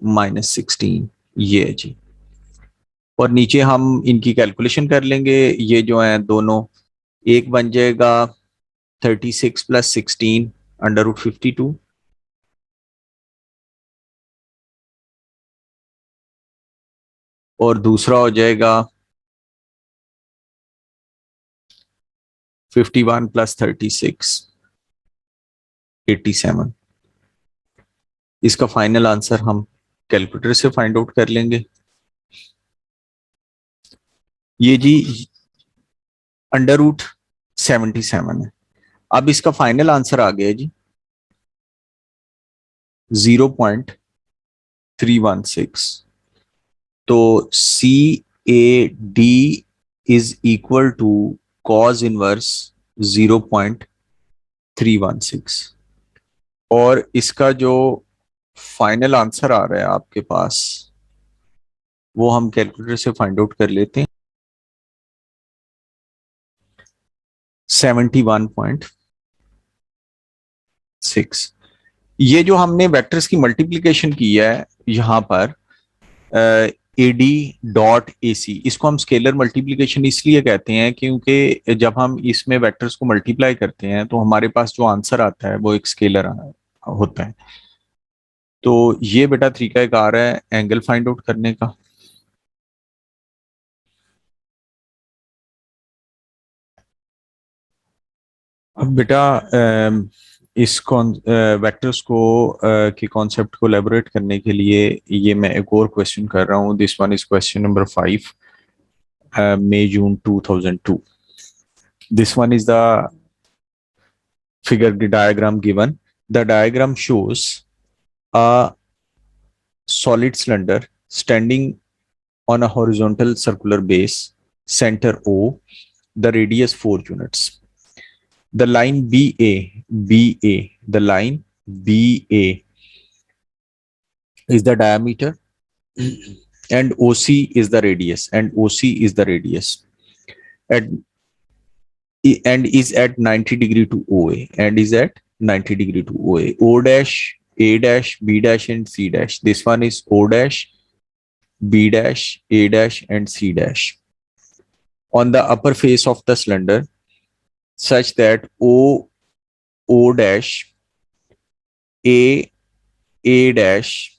-16। ये है जी। और नीचे हम इनकी कैलकुलेशन कर लेंगे। ये जो है दोनों, एक बन जाएगा 36 + 16 √52, और दूसरा हो जाएगा 51 + 36 87। इसका फाइनल आंसर हम कैलकुलेटर से फाइंड आउट कर लेंगे। ये जी √77 है। अब इसका फाइनल आंसर आ गया जी 0.316। तो CAD is equal to cos inverse 0.316, और इसका जो फाइनल आंसर आ रहा है आपके पास वो हम कैलकुलेटर से फाइंड आउट कर लेते हैं, 71.6। ये जो हमने वेक्टर्स की मल्टीप्लिकेशन की है यहाँ पर AD.AC, इसको हम स्केलर मल्टीप्लिकेशन इसलिए कहते हैं क्योंकि जब हम इसमें वेक्टर्स को मल्टीप्लाई करते हैं तो हमारे पास जो आंसर आता है वो एक स्केलर होता है। तो ये बेटा तरीकाकार है एंगल फाइंड आउट करने का। अब बेटा इस वेक्टर्स को के कॉन्सेप्ट को एलैबोरेट करने के लिए ये मैं एक और क्वेश्चन कर रहा हूँ। This one is question number 5, May-June 2002। This one is the figure diagram given. The diagram shows a solid cylinder standing on a horizontal circular base center O, the radius 4 units. The line BA, the line BA is the diameter and OC is the radius, at and is at 90 degree to OA, and is at 90 degree to OA. O dash, A dash, B dash and C dash. This one is O dash, B dash, A dash and C dash on the upper face of the cylinder, such that O dash, A dash,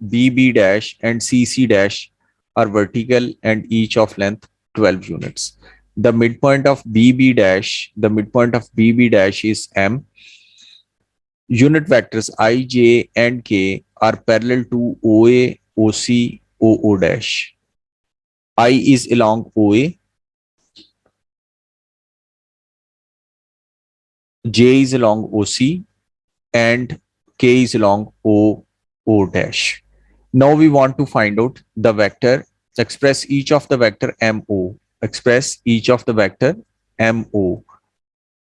B dash and C dash are vertical and each of length 12 units. The midpoint of BB dash is M. Unit vectors I, J and K are parallel to OA, OC, OO dash. I is along OA, J is along OC and K is along OO dash. Now we want to find out the vector. Express each of the vector MO.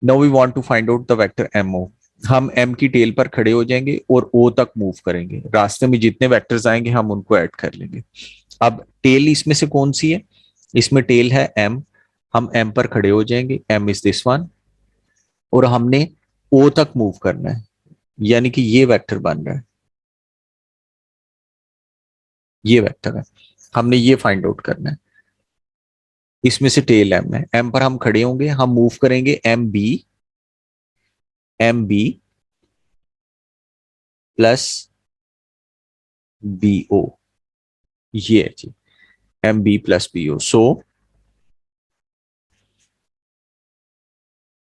Now we want to find out the vector MO. हम M की tell पर खड़े हो जाएंगे और O तक move करेंगे. रास्ते में जितने वेक्टर्स आएंगे हम उनको ऐड कर लेंगे. अब टेल इसमें से कौन सी है? इसमें टेल है M. हम M पर खड़े हो जाएंगे. M is this one. और हमने O तक मूव करना है, यानी कि ये वेक्टर बन रहा है, ये वेक्टर है. हमने ये फाइंड आउट करना है. इसमें से टेल M है. M पर हम खड़े होंगे, हम मूव करेंगे MB प्लस BO. ये है जी MB plus BO. So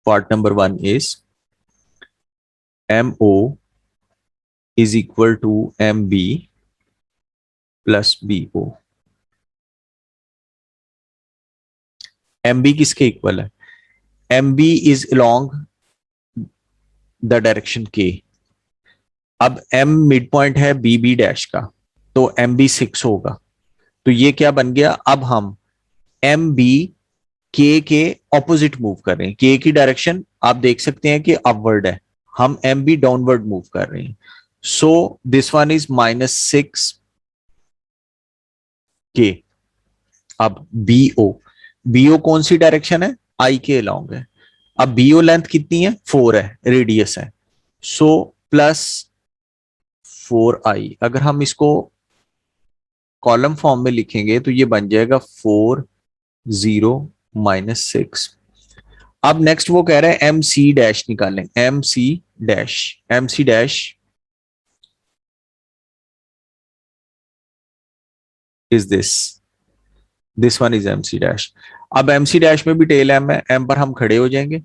part number 1 is MO is equal to MB plus BO. MB किसके इक्वल है? MB is along the direction K. अब M मिड पॉइंट है BB डैश का, तो MB 6 होगा. तो ये क्या बन गया? अब हम MB K के ऑपोजिट मूव कर रहे हैं. K की डायरेक्शन आप देख सकते हैं कि अपवर्ड है, हम MB डाउनवर्ड मूव कर रहे हैं. So this one is -6 K. अब BO कौन सी डायरेक्शन है? I के अलोंग है. अब BO लेंथ कितनी है? 4 है, रेडियस है. So plus 4I. अगर हम इसको कॉलम फॉर्म में लिखेंगे तो ये बन जाएगा 4 0 -6. अब नेक्स्ट वो कह रहे हैं MC डैश निकालें. MC dash is this one is MC dash. अब MC dash में भी टेल M है. M पर हम खड़े हो जाएंगे.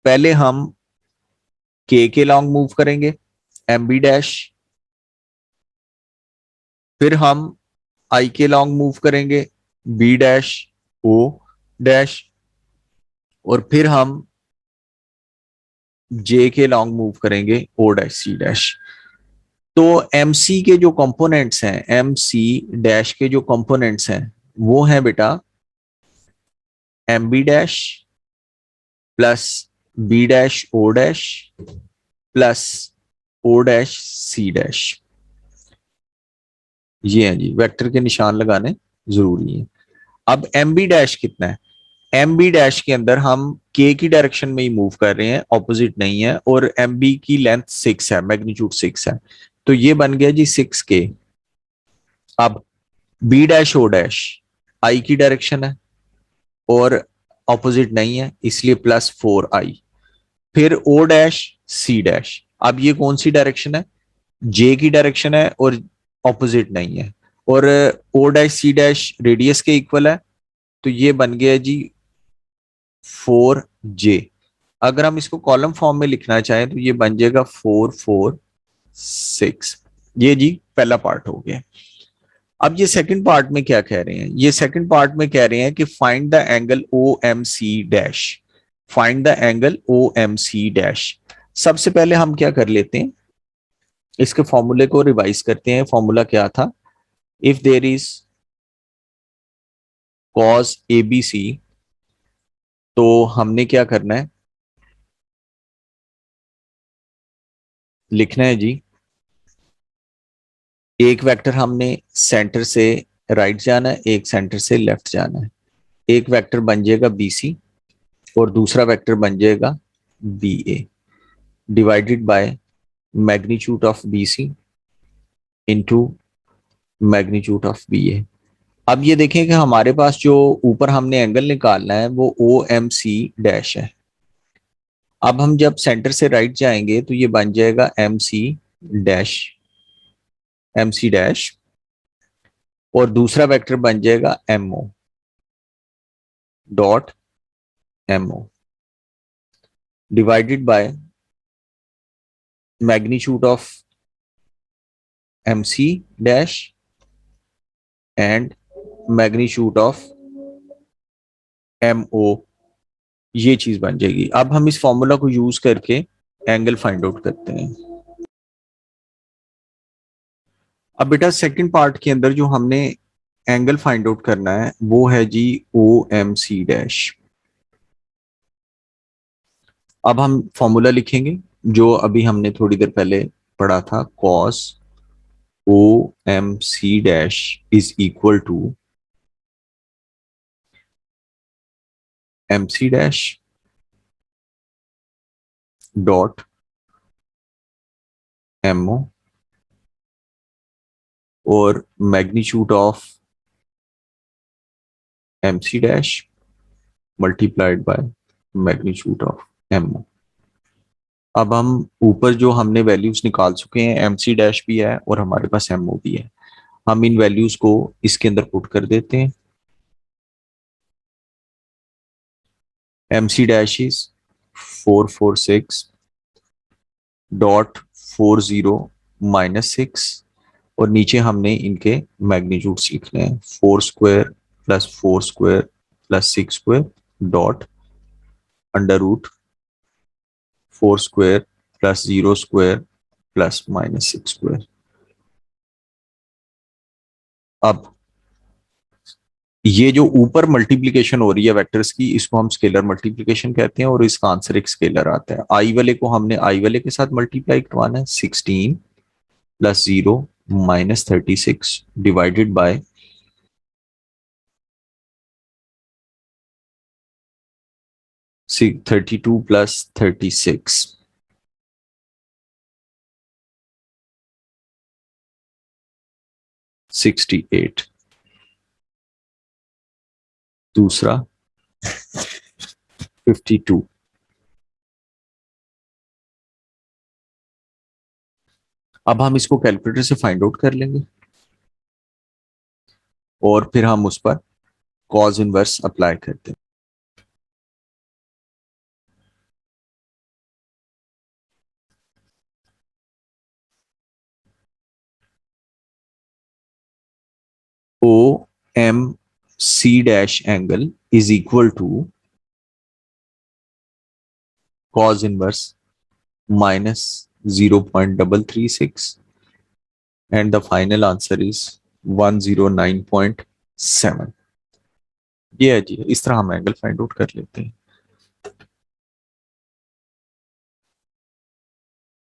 पहले हम K के लॉन्ग मूव करेंगे MB डैश, फिर हम I के लॉन्ग मूव करेंगे B डैश O डैश, और फिर हम J के लॉन्ग मूव करेंगे O डैश C डैश. तो MC के जो कंपोनेंट्स हैं, MC डैश के जो कंपोनेंट्स हैं वो हैं बेटा MB dash plus B dash O dash plus O dash C dash. ये है जी, वेक्टर के निशान लगाने जरूरी है. अब MB डैश कितना है? MB डैश के अंदर हम K की डायरेक्शन में ही मूव कर रहे हैं, ऑपोजिट नहीं है, और MB की लेंथ 6 है, मैग्नीट्यूड 6 है. तो ये बन गया जी 6K. अब B dash O dash I की डायरेक्शन है और ऑपोजिट नहीं है, इसलिए प्लस 4I. फिर O डैश C डैश. अब ये कौन सी डायरेक्शन है? J की डायरेक्शन है और ऑपोजिट नहीं है, और O dash C dash radius के इक्वल है, तो ये बन गया जी 4J. अगर हम इसको कॉलम फॉर्म में लिखना चाहें तो ये बन जाएगा 4 4 6. ये जी पहला पार्ट हो गया. अब ये सेकंड पार्ट में क्या कह रहे हैं? ये सेकंड पार्ट में कह रहे हैं कि find the angle OMC dash. Find the angle OMC dash. सबसे पहले हम क्या कर लेते हैं, इसके फॉर्मूले को रिवाइज करते हैं. फॉर्मूला क्या था? If there is cos ABC, तो हमने क्या करना है, लिखना है जी, एक वेक्टर हमने सेंटर से राइट जाना है, एक सेंटर से लेफ्ट जाना है। एक वेक्टर बन जाएगा BC और दूसरा वेक्टर बन जाएगा BA, divided by magnitude of BC into magnitude of BA। अब ये देखें कि हमारे पास जो ऊपर हमने एंगल निकालना है वो OMC डैश है। अब हम जब सेंटर से राइट जाएंगे तो ये बन जाएगा MC डैश और दूसरा वेक्टर बन जाएगा MO dot MO divided by magnitude of MC dash and magnitude of MO, ये चीज बन जाएगी। अब हम इस फॉर्मूला को यूज करके एंगल फाइंड आउट करते हैं। अब बेटा सेकंड पार्ट के अंदर जो हमने एंगल फाइंड आउट करना है वो है जी OMC डैश। अब हम फॉर्मूला लिखेंगे जो अभी हमने थोड़ी देर पहले पढ़ा था, cos OMC dash is equal to MC dash dot MO और magnitude of MC dash multiplied by magnitude of MO। अब हम ऊपर जो हमने वैल्यूज निकाल चुके हैं, MC डैश भी है और हमारे पास MO भी है, हम इन वैल्यूज को इसके अंदर पुट कर देते हैं। MC डैश इज 446.40 और नीचे हमने इनके मैग्नीट्यूड सीखने हैं, 4 square plus 4 square plus 6 square dot under root 4 square plus 0 square plus -6 square. अब ये जो ऊपर मल्टीप्लिकेशन हो रही है वेक्टर्स की, इसको हम स्केलर मल्टीप्लिकेशन कहते हैं और इसका आंसर एक स्केलर आता है। आई वाले को हमने आई वाले के साथ मल्टीप्लाई करवाना है, 16 प्लस 0 -36 डिवाइडेड बाय 32 प्लस 36 68, दूसरा 52। अब हम इसको कैलकुलेटर से फाइंड आउट कर लेंगे और फिर हम उस पर कॉज इनवर्स अप्लाई करते हैं। OMC dash angle is equal to cos inverse minus 0.336 and the final answer is 109.7। ये है जी, इस तरह हम एंगल फाइंड आउट कर लेते हैं।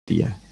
दिया है।